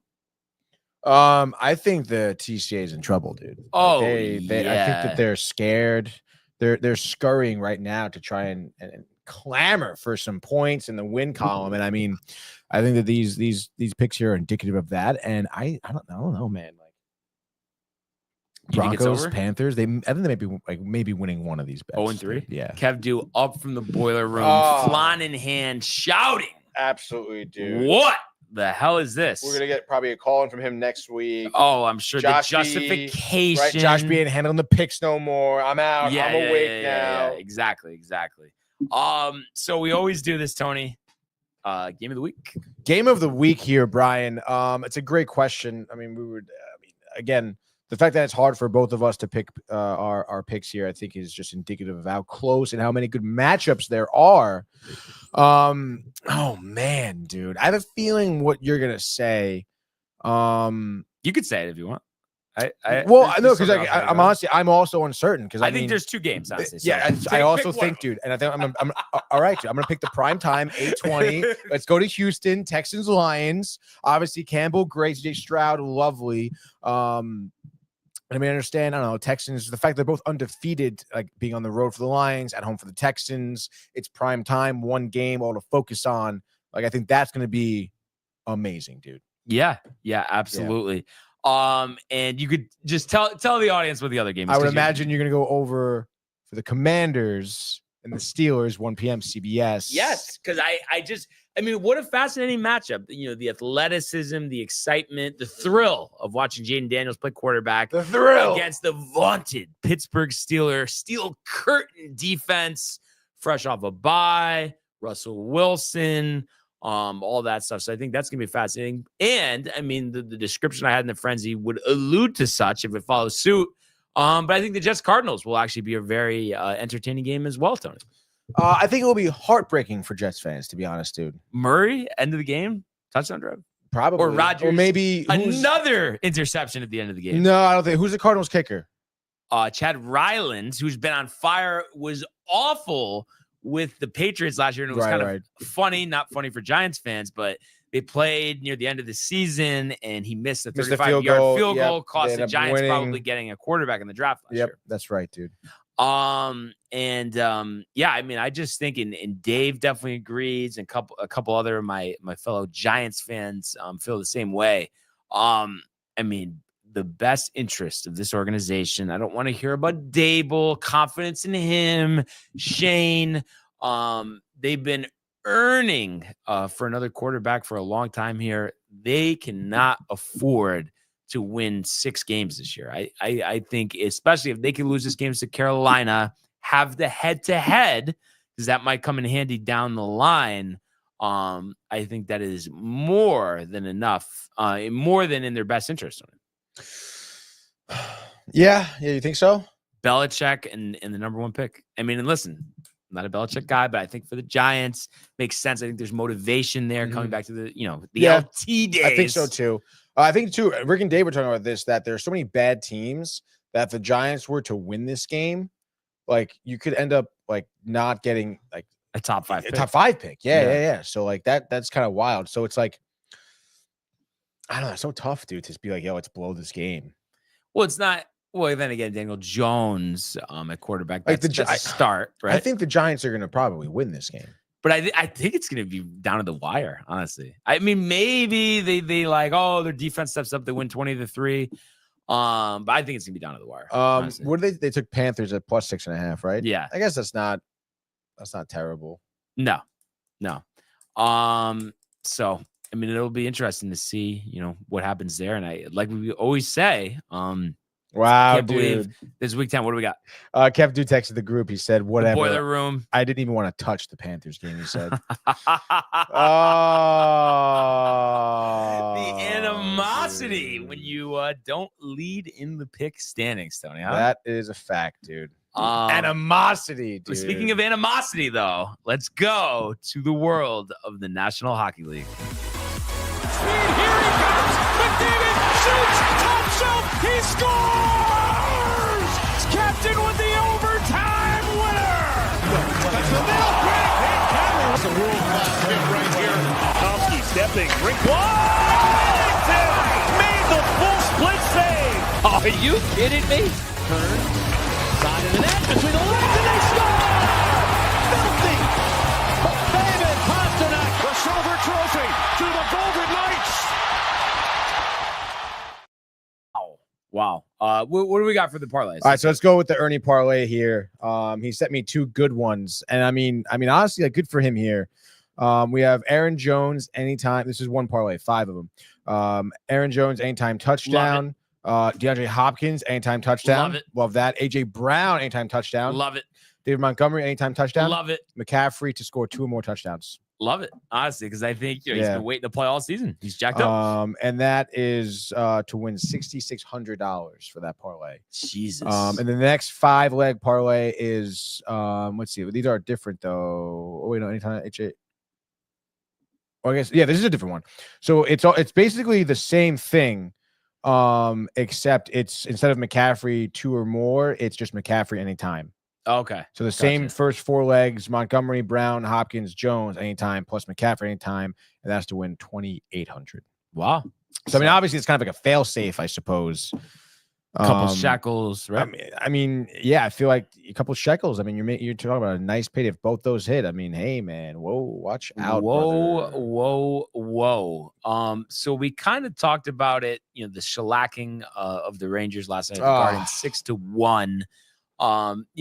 I think the TCA is in trouble, dude. Oh, I think that they're scared. They're scurrying right now to try and clamor for some points in the win column. And I mean, I think that these picks here are indicative of that. And I don't know, man. Like Broncos, Panthers, I think they may be maybe winning one of these bets. 0-3. Yeah. Kev Dew up from the boiler room, flan in hand, shouting. Absolutely, dude. What the hell is this? We're gonna get probably a call in from him next week. Oh, I'm sure Josh the justification. Right, Josh B ain't handling the picks no more. I'm out. I'm awake now. Yeah, exactly. So we always do this, Tony. Game of the week. Game of the week here, Brian. It's a great question. I mean, again, the fact that it's hard for both of us to pick our picks here, I think, is just indicative of how close and how many good matchups there are. Oh man, dude, I have a feeling what you're gonna say. You could say it if you want. I know because I'm honestly I'm also uncertain because I think there's two games. Honestly, so yeah, I also think, dude, and I think I'm all right. Dude, I'm gonna pick the prime time 8:20. Let's go to Houston, Texans, Lions. Obviously, Campbell, great. CJ Stroud, lovely. I mean, I understand. I don't know. Texans, the fact they're both undefeated, like being on the road for the Lions, at home for the Texans. It's prime time, one game, all to focus on. Like, I think that's going to be amazing, dude. Yeah, absolutely. Yeah. And you could just tell the audience what the other game is. I would imagine you're going to go over for the Commanders and the Steelers, 1 p.m. CBS. Yes, because I mean, what a fascinating matchup. You know, the athleticism, the excitement, the thrill of watching Jaden Daniels play quarterback. The thrill against the vaunted Pittsburgh Steelers, steel curtain defense, fresh off a bye, Russell Wilson, all that stuff. So I think that's going to be fascinating. And, I mean, the description I had in the frenzy would allude to such if it follows suit. But I think the Jets-Cardinals will actually be a very entertaining game as well, Tony. I think it will be heartbreaking for Jets fans, to be honest, dude. Murray, end of the game, touchdown drive. Probably. Or Rodgers. Or maybe another interception at the end of the game. No, I don't think. Who's the Cardinals kicker? Chad Rylands, who's been on fire, was awful with the Patriots last year. And it was kind of funny, not funny for Giants fans, but they played near the end of the season and he missed a 35-yard field goal, cost the Giants probably getting a quarterback in the draft last year. That's right, dude. Yeah, I mean, I just think, and Dave definitely agrees, and a couple other of my fellow Giants fans feel the same way. I mean, the best interest of this organization, I don't want to hear about Dable, confidence in him, Shane. They've been earning for another quarterback for a long time here. They cannot afford to win 6 games this year. I think, especially if they can lose this game to Carolina, have the head-to-head, because that might come in handy down the line. I think that is more than enough, more than in their best interest. Yeah, you think so? Belichick and the number 1 pick. I mean, and listen, I'm not a Belichick guy, but I think for the Giants, makes sense. I think there's motivation there coming back to the LT days. I think so too. I think too, Rick and Dave were talking about this, that there's so many bad teams that if the Giants were to win this game, like you could end up like not getting like a top 5 pick. Yeah. So like that's kind of wild. So it's like, I don't know, it's so tough, dude, to be like, yo, let's blow this game. Well, it's not. Well, then again, Daniel Jones at quarterback. That's a start, right? I think the Giants are going to probably win this game. But I think it's going to be down to the wire, honestly. I mean, maybe they like, their defense steps up, they win 20-3. But I think it's going to be down to the wire. What did they took Panthers at plus 6.5, right? Yeah. I guess that's not terrible. No. So I mean, it'll be interesting to see, what happens there. And I, like we always say, Wow, can't dude. believe this is week 10. What do we got? Kev Dude texted the group. He said, whatever. The boiler room. I didn't even want to touch the Panthers game, he said. The animosity when you don't lead in the pick standings, Tony. Huh? That is a fact, dude. Animosity, dude. Speaking of animosity, though, let's go to the world of the National Hockey League. Speed, here he comes. McDavid shoots, top shelf, he scores! Captain with the overtime winner! That's the middle, quick, hit Cameron. It's a world-class hit right here. Tomsky stepping, rink wide, made the full split save. Are you kidding me? Turns, side of the net, between the legs, and they score! Filthy! David Pasternak, the silver trophy to the Golden Knights! Wow. What do we got for the parlays? All right, so let's go with the Ernie parlay here. He sent me 2 good ones, and I mean, honestly, like, good for him here. We have Aaron Jones anytime. This is one parlay, 5 of them. Aaron Jones anytime touchdown. DeAndre Hopkins anytime touchdown. Love it. Love that. AJ Brown anytime touchdown. Love it. David Montgomery anytime touchdown. Love it. McCaffrey to score 2 or more touchdowns. Love it, honestly, because I think he's been waiting to play all season. He's jacked up. And that is to win $6,600 for that parlay. Jesus. And then the next 5-leg parlay is let's see. These are different though. Oh wait, no, anytime HA. Oh, I guess this is a different one. So it's basically the same thing, except it's instead of McCaffrey 2 or more, it's just McCaffrey anytime. Okay. So the same first 4 legs: Montgomery, Brown, Hopkins, Jones anytime, plus McCaffrey anytime, and that's to win $2,800. Wow. So I mean, obviously, it's kind of like a fail safe, I suppose. Couple shekels, right? I mean, yeah, I feel like a couple shekels. I mean, you're talking about a nice payday if both those hit. I mean, hey man, whoa, watch out, whoa, brother. whoa. So we kind of talked about it, the shellacking of the Rangers last night at the Garden, 6-1.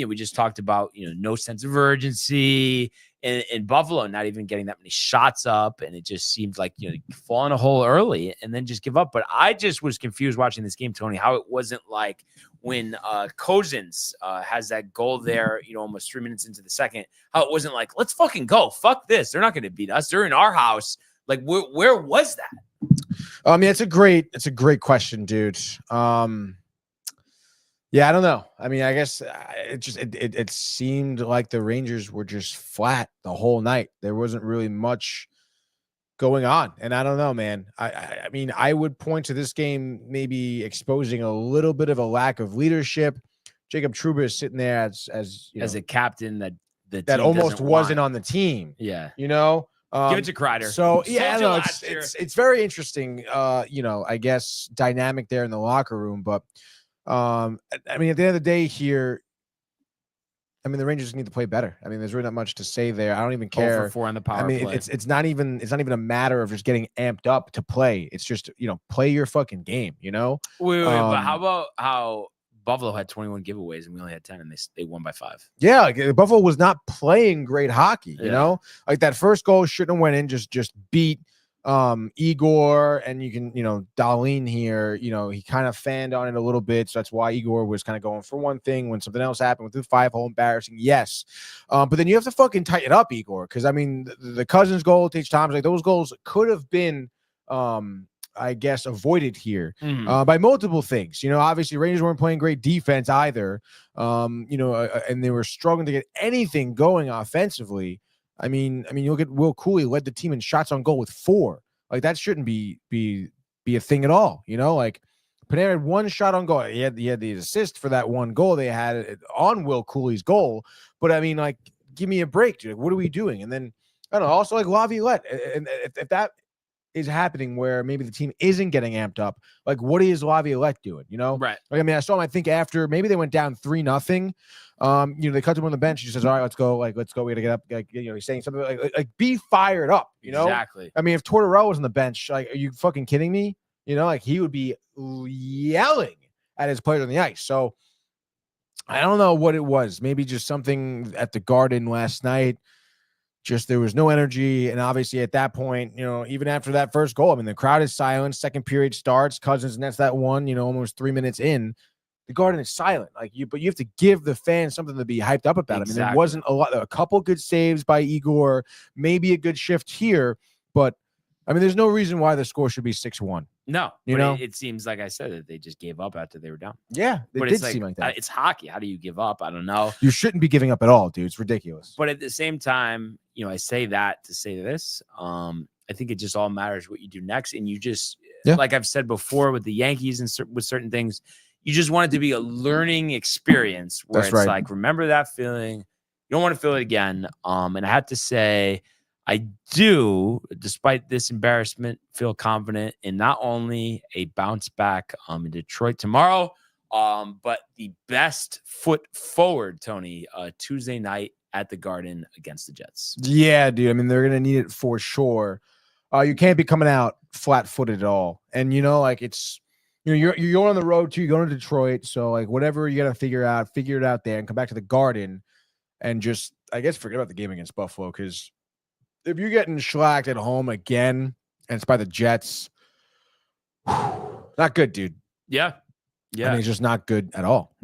We just talked about, no sense of urgency in Buffalo, not even getting that many shots up. And it just seemed like, fall in a hole early and then just give up. But I just was confused watching this game, Tony, how it wasn't like when Cousins has that goal there, almost 3 minutes into the second, how it wasn't like, let's fucking go. Fuck this. They're not going to beat us. They're in our house. Like, where was that? It's a great question, dude. Yeah, I don't know. I mean, I guess it seemed like the Rangers were just flat the whole night. There wasn't really much going on, and I don't know, man. I mean, I would point to this game maybe exposing a little bit of a lack of leadership. Jacob Trouba is sitting there as a captain that almost wasn't on the team. Yeah, give it to Kreider. So yeah, no, it's very interesting. I guess dynamic there in the locker room, but. I mean, at the end of the day here, I mean, the Rangers need to play better. I mean, there's really not much to say there. I don't even care. 0 for 4 on the power play. It's not even a matter of just getting amped up to play. It's just, play your fucking game, Wait, but how about how Buffalo had 21 giveaways and we only had 10 and they won by 5? Yeah, like Buffalo was not playing great hockey, you know? Like that first goal shouldn't have went in, just beat Igor, and you can, Dahlin here, he kind of fanned on it a little bit. So that's why Igor was kind of going for one thing when something else happened with the 5-hole, embarrassing. Yes. But then you have to fucking tighten up, Igor. Cause I mean, the Cousins goal, Tage Thompson, like those goals could have been, I guess, avoided here by multiple things. Obviously Rangers weren't playing great defense either. And they were struggling to get anything going offensively. I mean, you'll get Will Cooley led the team in shots on goal with 4. Like that shouldn't be a thing at all. Like Panarin had 1 shot on goal. He had the assist for that 1 goal they had on Will Cooley's goal. But I mean, like, give me a break, dude. What are we doing? And then I don't know. Also, like Laviolette, and if that is happening where maybe the team isn't getting amped up, like what is Laviolette doing? Right. Like, I mean, I saw him, I think after maybe they went down 3-0. They cut him on the bench. He says, all right, let's go. Like, let's go. We got to get up. Like, he's saying something like be fired up, Exactly. I mean, if Tortorella was on the bench, like, are you fucking kidding me? Like he would be yelling at his players on the ice. So I don't know what it was. Maybe just something at the Garden last night. Just there was no energy. And obviously at that point, even after that first goal, I mean, the crowd is silent. Second period starts. Cousins nets that one, almost 3 minutes in. The Garden is silent. But you have to give the fans something to be hyped up about. Exactly. I mean, there wasn't a couple good saves by Igor, maybe a good shift here, but I mean, there's no reason why the score should be 6-1. No, it seems like I said that they just gave up after they were down. Yeah, it did seem like that. It's hockey. How do you give up? I don't know. You shouldn't be giving up at all, dude. It's ridiculous. But at the same time, I say that to say this. I think it just all matters what you do next. And you just, like I've said before with the Yankees and with certain things, you just want it to be a learning experience where like, remember that feeling. You don't want to feel it again. And I have to say, I do, despite this embarrassment, feel confident in not only a bounce back in Detroit tomorrow, but the best foot forward, Tony, Tuesday night at the Garden against the Jets. Yeah, dude. I mean, they're going to need it for sure. You can't be coming out flat-footed at all. And, it's you're going on the road too. You're going to Detroit. So, like, whatever you got to figure it out there and come back to the Garden and just, I guess, forget about the game against Buffalo because if you're getting shellacked at home again and it's by the Jets, not good, dude. Yeah. I mean, it's just not good at all,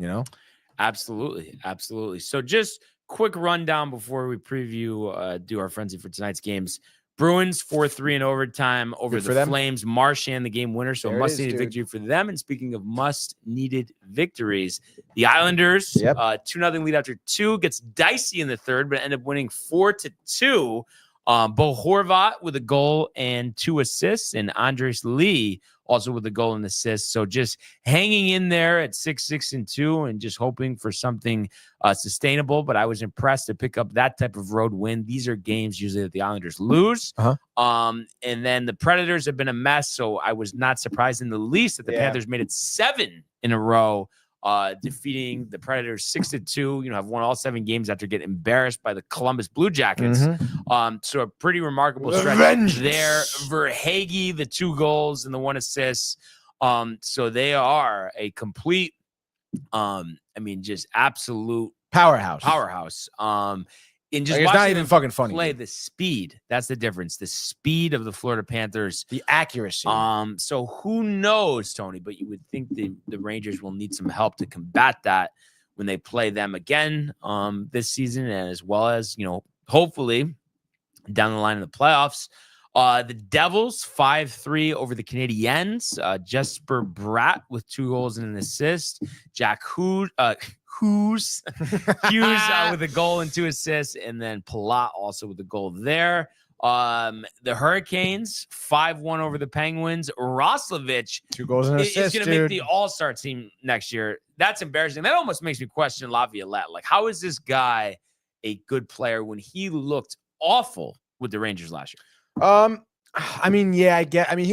Absolutely. Absolutely. So just quick rundown before we preview, do our frenzy for tonight's games. Bruins 4-3 in overtime over the Flames. Marchand, the game winner. So must-needed victory for them. And speaking of must-needed victories, the Islanders, 2-0 lead after 2. Gets dicey in the third, but end up winning 4-2. Bo Horvat with a goal and 2 assists, and Andres Lee also with a goal and assist. So just hanging in there at 6-2 and just hoping for something sustainable. But I was impressed to pick up that type of road win. These are games usually that the Islanders lose. And then the Predators have been a mess. So I was not surprised in the least that the Panthers made it 7 in a row. Defeating the Predators 6-2, have won all 7 games after getting embarrassed by the Columbus Blue Jackets. So a pretty remarkable stretch there. Verhaeghe, the 2 goals and the 1 assist. So they are a complete, just absolute powerhouse. And just it's not even fucking funny. Play the speed. That's the difference. The speed of the Florida Panthers. The accuracy. So who knows, Tony? But you would think the Rangers will need some help to combat that when they play them again this season, and as well as, hopefully down the line in the playoffs. The Devils 5-3 over the Canadiens. Jesper Bratt with 2 goals and an assist. Jack Hughes with a goal and 2 assists, and then Palat also with a goal there. The Hurricanes 5-1 over the Penguins. Roslovic 2 goals and an assist. Is going to make the All-Star team next year. That's embarrassing. That almost makes me question Laviolette. Like, how is this guy a good player when he looked awful with the Rangers last year? He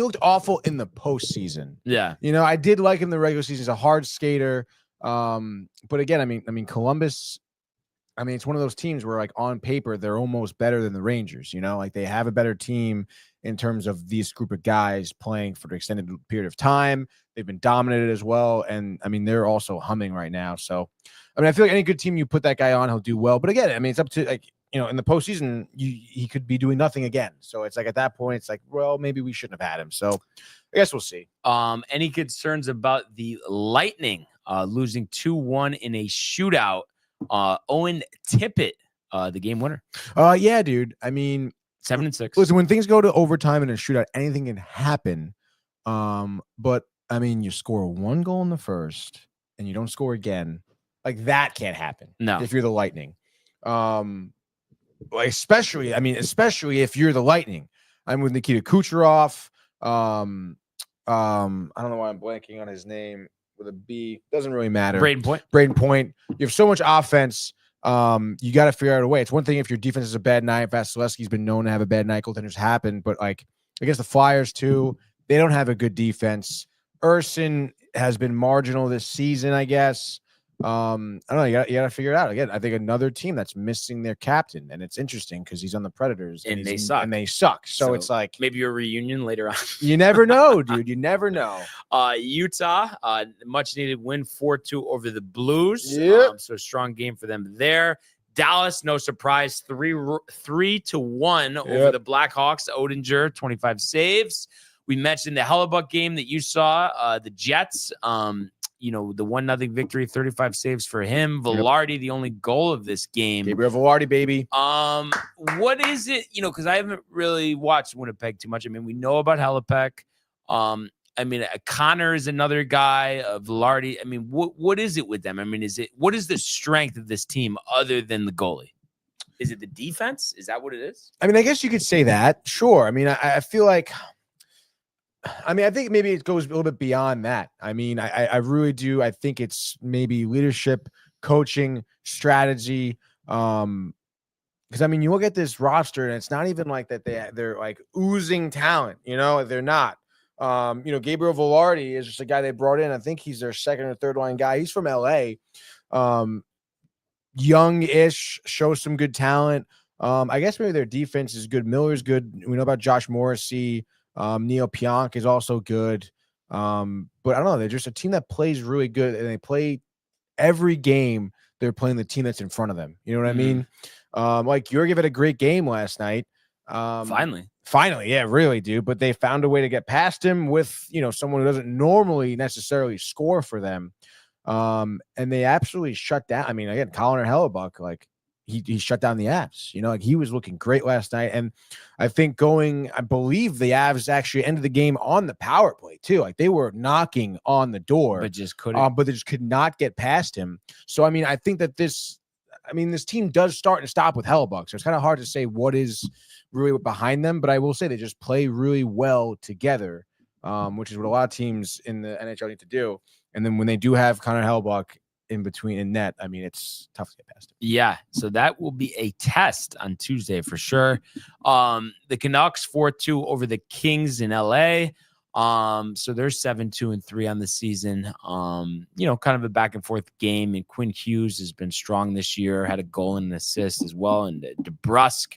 looked awful in the postseason. Yeah. I did like him in the regular season. He's a hard skater. But again, I mean, Columbus, it's one of those teams where, like, on paper, they're almost better than the Rangers, like they have a better team in terms of these group of guys playing for an extended period of time. They've been dominated as well. And they're also humming right now. So, I feel like any good team you put that guy on, he'll do well. But again, it's up to, like, in the postseason, he could be doing nothing again. So it's like at that point, it's like, well, maybe we shouldn't have had him. So I guess we'll see. Any concerns about the Lightning losing 2-1 in a shootout? Owen Tippett, the game winner. Yeah, dude. 7-6. Listen, when things go to overtime in a shootout, anything can happen. But you score 1 goal in the first and you don't score again. Like, that can't happen. No. If you're the Lightning. Especially if you're the Lightning. I'm with Nikita Kucherov. I don't know why I'm blanking on his name with a B. Doesn't really matter. Braden Point. You have so much offense. You got to figure out a way. It's one thing if your defense is a bad night. Vasilevsky's been known to have a bad night. Goaltenders happen, but like against the Flyers too, they don't have a good defense. Urson has been marginal this season, I guess. I don't know. You gotta figure it out. Again, I think another team that's missing their captain, and it's interesting because he's on the Predators And they suck. So So it's like maybe a reunion later on. you never know, dude. You never know. Utah, much needed win 4-2 over the Blues. Yep. So a strong game for them there. Dallas, no surprise, 3-1 over the Blackhawks. Odinger, 25 saves. We mentioned the Hellebuck game that you saw, the Jets. The 1-0 victory, 35 saves for him. Velarde, the only goal of this game. Gabriel Velarde, baby. What is it? Because I haven't really watched Winnipeg too much. I mean, we know about Hellebuck. Connor is another guy. Velarde. I mean, what is it with them? I mean, what is the strength of this team other than the goalie? Is it the defense? Is that what it is? I mean, I guess you could say that. Sure. I mean, I feel like. I think maybe it goes a little bit beyond that. I mean, I really do. I think it's maybe leadership, coaching, strategy. Because I mean, you look at this roster, and it's not even like that they're like oozing talent. They're not. Gabriel Velarde is just a guy they brought in. I think he's their second or third line guy. He's from LA. Young-ish, shows some good talent. I guess maybe their defense is good. Miller's good. We know about Josh Morrissey. Neil Pionk is also good. But I don't know. They're just a team that plays really good, and they play every game. They're playing the team that's in front of them. You know what I mean? Like Jurgen had a great game last night. Finally, yeah, really, dude. But they found a way to get past him with, someone who doesn't normally necessarily score for them. And they absolutely shut down. I mean, again, Colin Hellebuck, like he shut down the Avs. Like he was looking great last night. And I think I believe the Avs actually ended the game on the power play too. Like they were knocking on the door, but just couldn't. But they just could not get past him. So I mean, I think that this team does start and stop with Hellebuck. So it's kind of hard to say what is really behind them. But I will say they just play really well together, which is what a lot of teams in the NHL need to do. And then when they do have Connor Hellebuck in between in net, I mean, it's tough to get past it. Yeah, so that will be a test on Tuesday for sure. The Canucks 4-2 over the Kings in LA. So they're 7-2-3 on the season. Kind of a back and forth game. And Quinn Hughes has been strong this year, had a goal and an assist as well. And DeBrusk,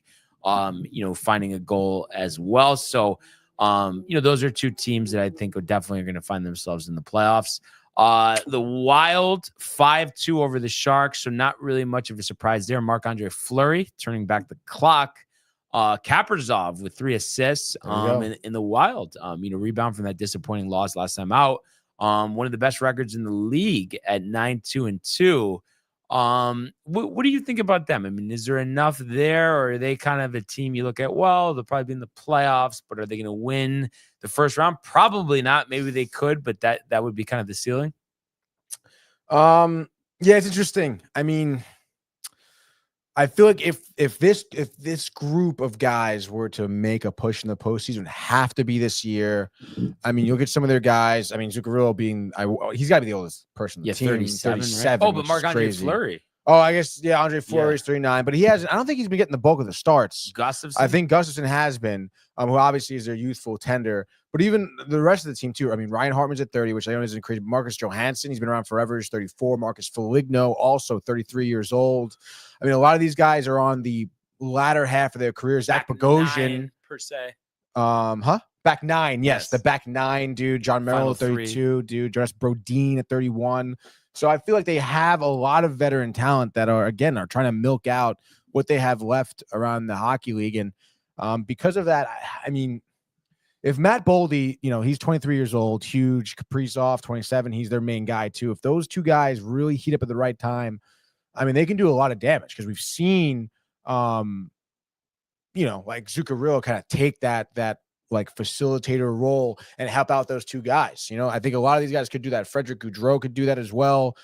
finding a goal as well. So, those are two teams that I think are definitely going to find themselves in the playoffs. The Wild 5-2 over the Sharks, so not really much of a surprise there. Marc-Andre Fleury turning back the clock. Kaprizov with 3 assists in the Wild. Rebound from that disappointing loss last time out. One of the best records in the league at 9-2-2. What do you think about them? I mean, is there enough there, or are they kind of a team you look at, well, they'll probably be in the playoffs, but are they going to win the first round? Probably not. Maybe they could, but that would be kind of the ceiling. Yeah, it's interesting. I mean, I feel like if this group of guys were to make a push in the postseason, it would have to be this year. I mean, you'll get some of their guys. I mean, Zuccarello he's got to be the oldest person on the team. 37. Right? Oh, but Marc-Andre Fleury. Oh, I guess, yeah, Andre Fleury is 39, but I don't think he's been getting the bulk of the starts. Gustafsson? I think Gustafsson has been, who obviously is their youthful tender. But even the rest of the team, too. I mean, Ryan Hartman's at 30, which I know isn't crazy. But Marcus Johansson, he's been around forever. He's 34. Marcus Foligno, also 33 years old. I mean, a lot of these guys are on the latter half of their career. Zach Bogosian. Per se. Back 9, yes. The back 9, dude. John Merrill at 32, dude. Jonas Brodin at 31. So I feel like they have a lot of veteran talent that are trying to milk out what they have left around the hockey league. And because of that, I mean, if Matt Boldy, he's 23 years old, huge. Kaprizov, 27, he's their main guy too. If those two guys really heat up at the right time, I mean, they can do a lot of damage because we've seen, like Zuccarello kind of take that like facilitator role and help out those two guys. I think a lot of these guys could do that. Frederick Gaudreau could do that as well.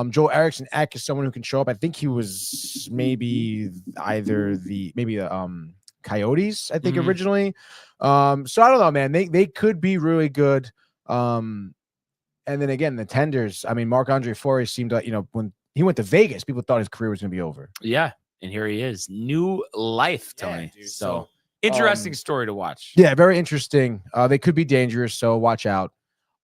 Joel Eriksson Ek is someone who can show up. I think he was maybe the Coyotes, I think originally. So I don't know, man. They could be really good. And then again, the tenders. I mean, Marc-Andre Fleury seemed like, when he went to Vegas, people thought his career was going to be over. Yeah. And here he is. New life, Tony. Yeah, dude, so interesting story to watch. Yeah, very interesting. They could be dangerous, so watch out.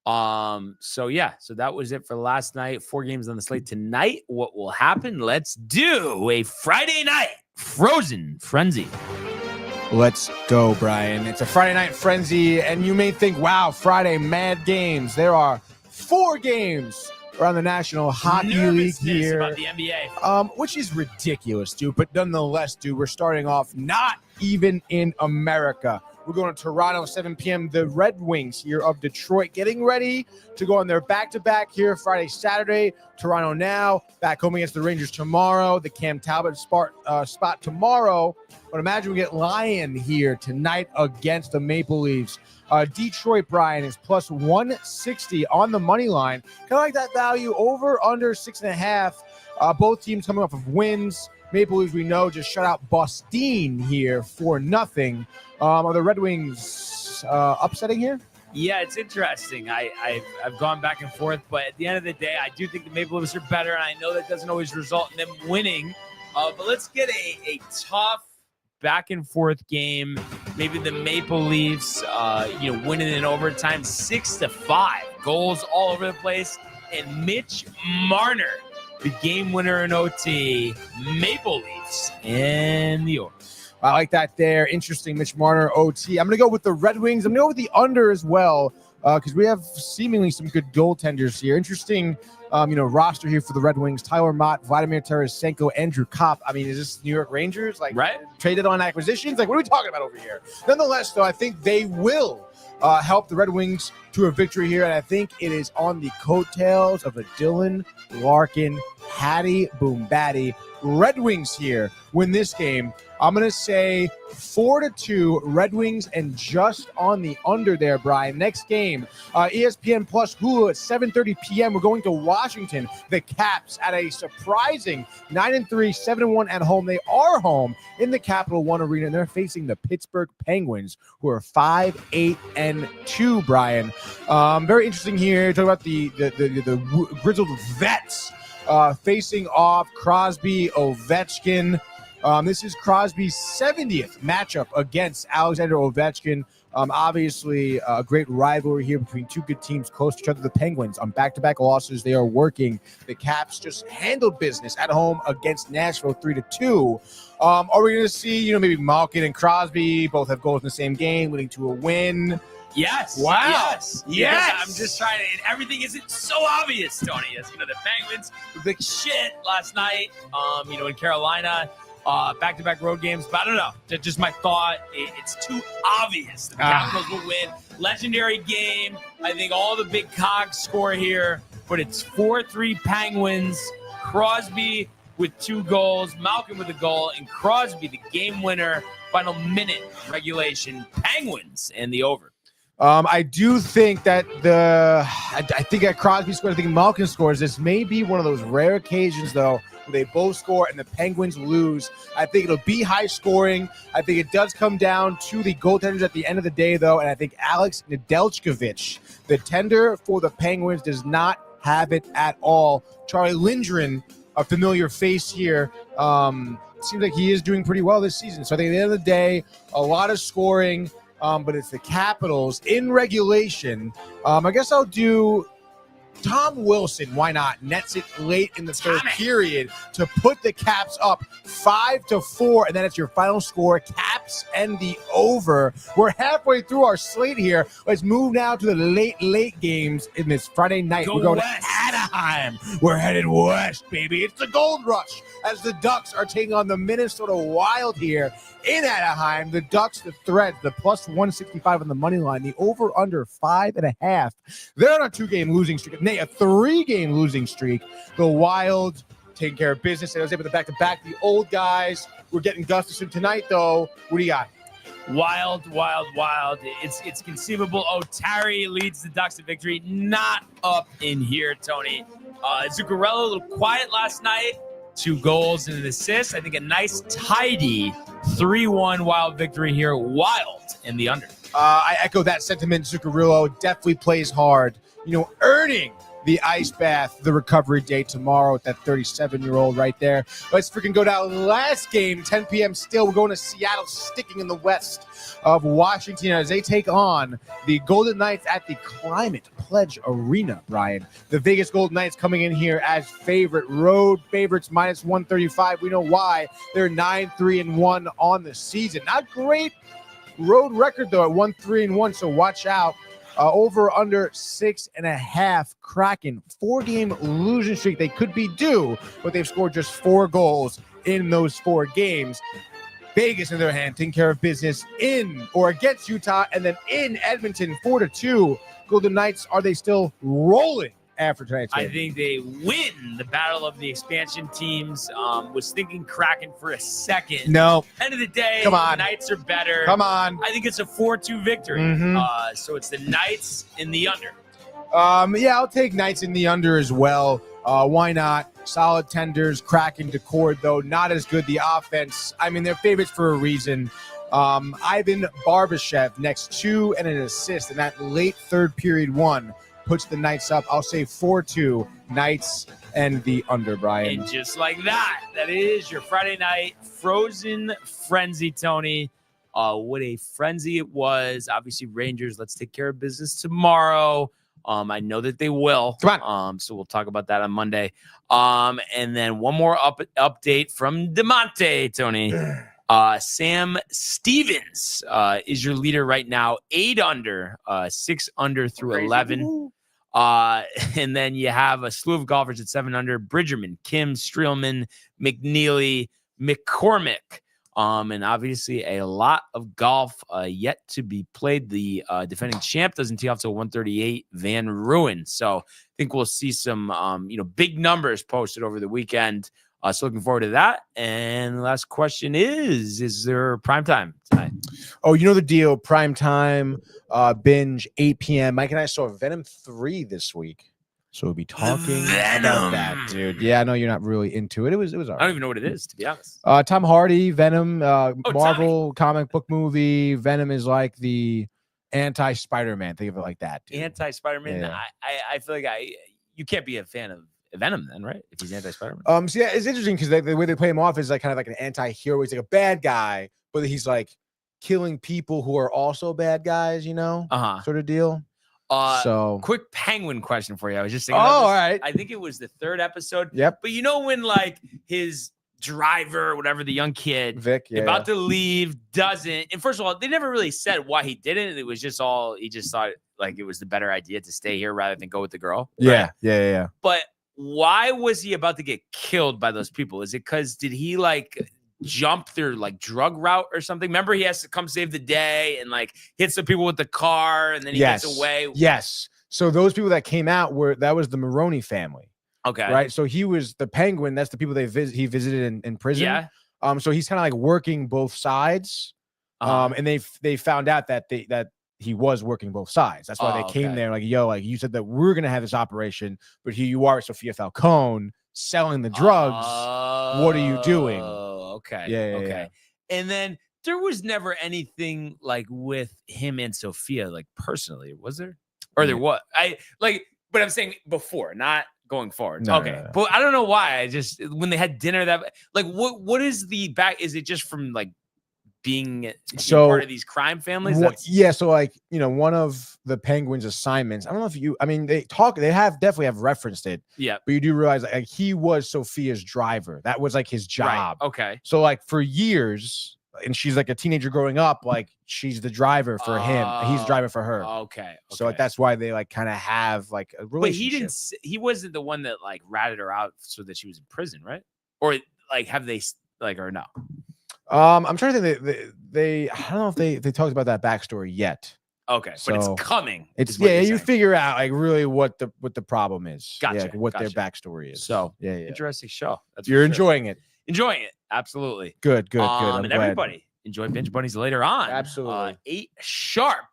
So that was it for last night. 4 games on the slate tonight. What will happen? Let's do a Friday night Frozen Frenzy. Let's go, Brian. It's a Friday night frenzy, and you may think, wow, Friday, mad games. There are 4 games around the National Hockey League here. About the NBA. Which is ridiculous, dude. But nonetheless, dude, we're starting off not even in America. We're going to Toronto, 7 p.m. The Red Wings here of Detroit getting ready to go on their back-to-back here Friday, Saturday. Toronto now, back home against the Rangers tomorrow. The Cam Talbot spot tomorrow. But imagine we get Lion here tonight against the Maple Leafs. Detroit, Brian, is plus 160 on the money line. Kind of like that value over under 6.5. Both teams coming off of wins. Maple Leafs, we know, just shut out Boston here 4-0. Are the Red Wings upsetting here? Yeah, it's interesting. I've gone back and forth, but at the end of the day, I do think the Maple Leafs are better, and I know that doesn't always result in them winning. But let's get a tough back and forth game. Maybe the Maple Leafs, winning in overtime, 6-5 goals all over the place, and Mitch Marner, the game winner in OT. Maple Leafs in the over. I like that there. Interesting, Mitch Marner, OT. I'm going to go with the Red Wings. I'm going to go with the under as well because we have seemingly some good goaltenders here. Interesting, roster here for the Red Wings. Tyler Mott, Vladimir Tarasenko, Andrew Kopp. I mean, is this New York Rangers? Right? Traded on acquisitions? What are we talking about over here? Nonetheless, though, I think they will help the Red Wings to a victory here, and I think it is on the coattails of a Dylan Larkin, Hattie Boom Batty. Red Wings here win this game. I'm going to say 4-2 Red Wings and just on the under there, Brian. Next game, ESPN Plus Hulu at 7:30 p.m. We're going to Washington. The Caps at a surprising 9-3, 7-1 at home. They are home in the Capital One Arena, and they're facing the Pittsburgh Penguins, who are 5-8-2, Brian. Very interesting here. Talk about the grizzled vets facing off Crosby, Ovechkin. This is Crosby's 70th matchup against Alexander Ovechkin. Obviously, a great rivalry here between two good teams close to each other. The Penguins on back-to-back losses. They are working. The Caps just handled business at home against Nashville 3-2. Are we going to see, maybe Malkin and Crosby both have goals in the same game, leading to a win? Yes. Wow. Yes. I'm just trying to, and everything isn't so obvious, Tony. As the Penguins were big shit last night, in Carolina. Back-to-back road games, but I don't know. That's just my thought. It's too obvious. The Capitals will win. Legendary game. I think all the big cogs score here, but it's 4-3 Penguins. Crosby with 2 goals, Malkin with a goal, and Crosby the game winner. Final minute regulation. Penguins and the over. I do think that I think that Crosby scores. I think Malkin scores. This may be one of those rare occasions, though, where they both score and the Penguins lose. I think it'll be high scoring. I think it does come down to the goaltenders at the end of the day, though, and I think Alex Nedeljkovic, the tender for the Penguins, does not have it at all. Charlie Lindgren, a familiar face here, seems like he is doing pretty well this season. So I think at the end of the day, a lot of scoring. But it's the Capitals in regulation. I guess I'll do Tom Wilson. Why not? Nets it late in the third period to put the Caps up 5-4, and then it's your final score. Caps and the over. We're halfway through our slate here. Let's move now to the late games in this Friday night. We're going west to Anaheim. We're headed west, baby. It's the Gold Rush as the Ducks are taking on the Minnesota Wild here in Anaheim. The Ducks, the Threads, the plus 165 on the money line, the over under 5.5. They're on a 2-game losing streak. Nay, a 3-game losing streak. The Wild taking care of business. They was able to back-to-back the old guys. We're getting Gustafson tonight, though. What do you got? Wild. It's conceivable. Otari leads the Ducks to victory. Not up in here, Tony. Zuccarello, a little quiet last night. 2 goals and an assist. I think a nice, tidy 3-1 Wild victory here. Wild in the under. I echo that sentiment. Zuccarello definitely plays hard. Earning the ice bath, the recovery day tomorrow with that 37-year-old right there. Let's freaking go down. Last game, 10 p.m. still. We're going to Seattle, sticking in the west of Washington as they take on the Golden Knights at the Climate Pledge Arena, Brian. The Vegas Golden Knights coming in here as favorite. Road favorites minus 135. We know why. They're 9-3-1 on the season. Not great road record, though, at 1-3-1, so watch out. Over under 6.5. Kraken 4-game losing streak. They could be due, but they've scored just 4 goals in those 4 games. Vegas, in their hand, taking care of business in or against Utah, and then in Edmonton, 4-2. Golden Knights, are they still rolling after tonight's game? I think they win the battle of the expansion teams. Was thinking Kraken for a second. No. End of the day, Come on. the Knights are better. Come on. I think it's a 4-2 victory. Mhm. So it's the Knights in the under. Yeah, I'll take Knights in the under as well. Why not? Solid tenders, Kraken decor, though not as good. The offense, I mean, they're favorites for a reason. Ivan Barbashev next 2 and an assist in that late third period one puts the Knights up. I'll say 4-2 Knights and the under, Brian. And just like that, that is your Friday night frozen frenzy, Tony. What a frenzy it was. Obviously, Rangers, let's take care of business tomorrow. I know that they will. Come on. So we'll talk about that on Monday. And then one more update from DeMonte, Tony. Sam Stevens is your leader right now, 8 under, 6 under through Crazy. 11. And then you have a slew of golfers at 7 under: Bridgerman, Kim, Streelman, McNeely, McCormick. And obviously a lot of golf yet to be played. The defending champ doesn't tee off till 138, Van Ruin. So I think we'll see some big numbers posted over the weekend. So looking forward to that. And the last question is there prime time tonight? Oh, you know the deal. Prime time, binge, 8 p.m. Mike and I saw Venom 3 this week. So we'll be talking about that, dude. Yeah, I know you're not really into it. It was all right. I don't even know what it is, to be honest. Tom Hardy, Venom, Marvel comic book movie. Venom is like the anti-Spider-Man. Think of it like that, dude. Anti-Spider-Man. Yeah. I feel like you can't be a fan of Venom then, right? If he's anti-Spider-Man. So yeah, it's interesting because the way they play him off is like kind of like an anti-hero. He's like a bad guy, but he's like killing people who are also bad guys, sort of deal. So quick Penguin question for you. I was just thinking. all right. I think it was the 3rd episode. Yep. But you know when like his driver, or whatever, the young kid, Vic, about to leave, doesn't. And first of all, they never really said why he didn't. It was just he just thought like it was the better idea to stay here rather than go with the girl. Yeah, right? yeah. But why was he about to get killed by those people? Is it because did he like jump their like drug route or something? Remember, he has to come save the day and like hits the people with the car, and then he gets away. Yes. So those people that came out that was the Maroney family. Okay. Right. So he was the Penguin. That's the people he visited in prison. Yeah. So he's kind of like working both sides. And they found out that he was working both sides. That's why they came there like, yo, like you said that we're gonna have this operation, but here you are, Sophia Falcone, selling the drugs. What are you doing? Okay. Yeah. And then there was never anything like with him and Sophia, like personally, was there? Or there was? But I'm saying before, not going forward. No, okay. no. But I don't know why. I just when they had dinner what is the back? Is it just from like being part of these crime families? So like, one of the Penguins' assignments, I don't know if they definitely have referenced it. Yeah. But you do realize like he was Sophia's driver. That was like his job. Right. Okay. So like for years, and she's like a teenager growing up, like she's the driver for him. He's the driver for her. Okay. So like that's why they like kind of have like a relationship. But he wasn't the one that like ratted her out so that she was in prison, right? Or like have they like or no? I'm trying to think. They I don't know if they talked about that backstory yet. Okay, so but it's coming. You figure out like really what the problem is. Gotcha. Yeah, like what their backstory is. So yeah. Interesting show. You're enjoying it. Enjoying it. Absolutely. Good. And everybody enjoy Binge Bunnies later on. Absolutely. 8 sharp.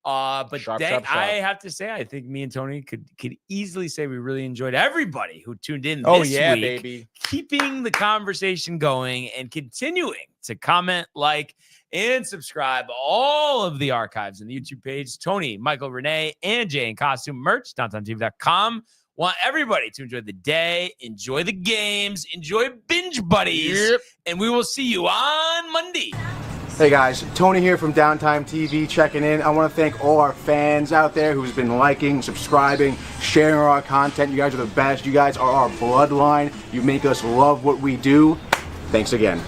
But sharp. I have to say, I think me and Tony could easily say we really enjoyed everybody who tuned in this week, baby. keeping the conversation going and continuing to comment, like, and subscribe. All of the archives in the YouTube page, Tony, Michael, Renee, and Jay in costume merch, downtowntv.com. Want everybody to enjoy the day, enjoy the games, enjoy Binge Buddies, and we will see you on Monday. Hey guys, Tony here from Downtime TV checking in. I want to thank all our fans out there who's been liking, subscribing, sharing our content. You guys are the best. You guys are our bloodline. You make us love what we do. Thanks again.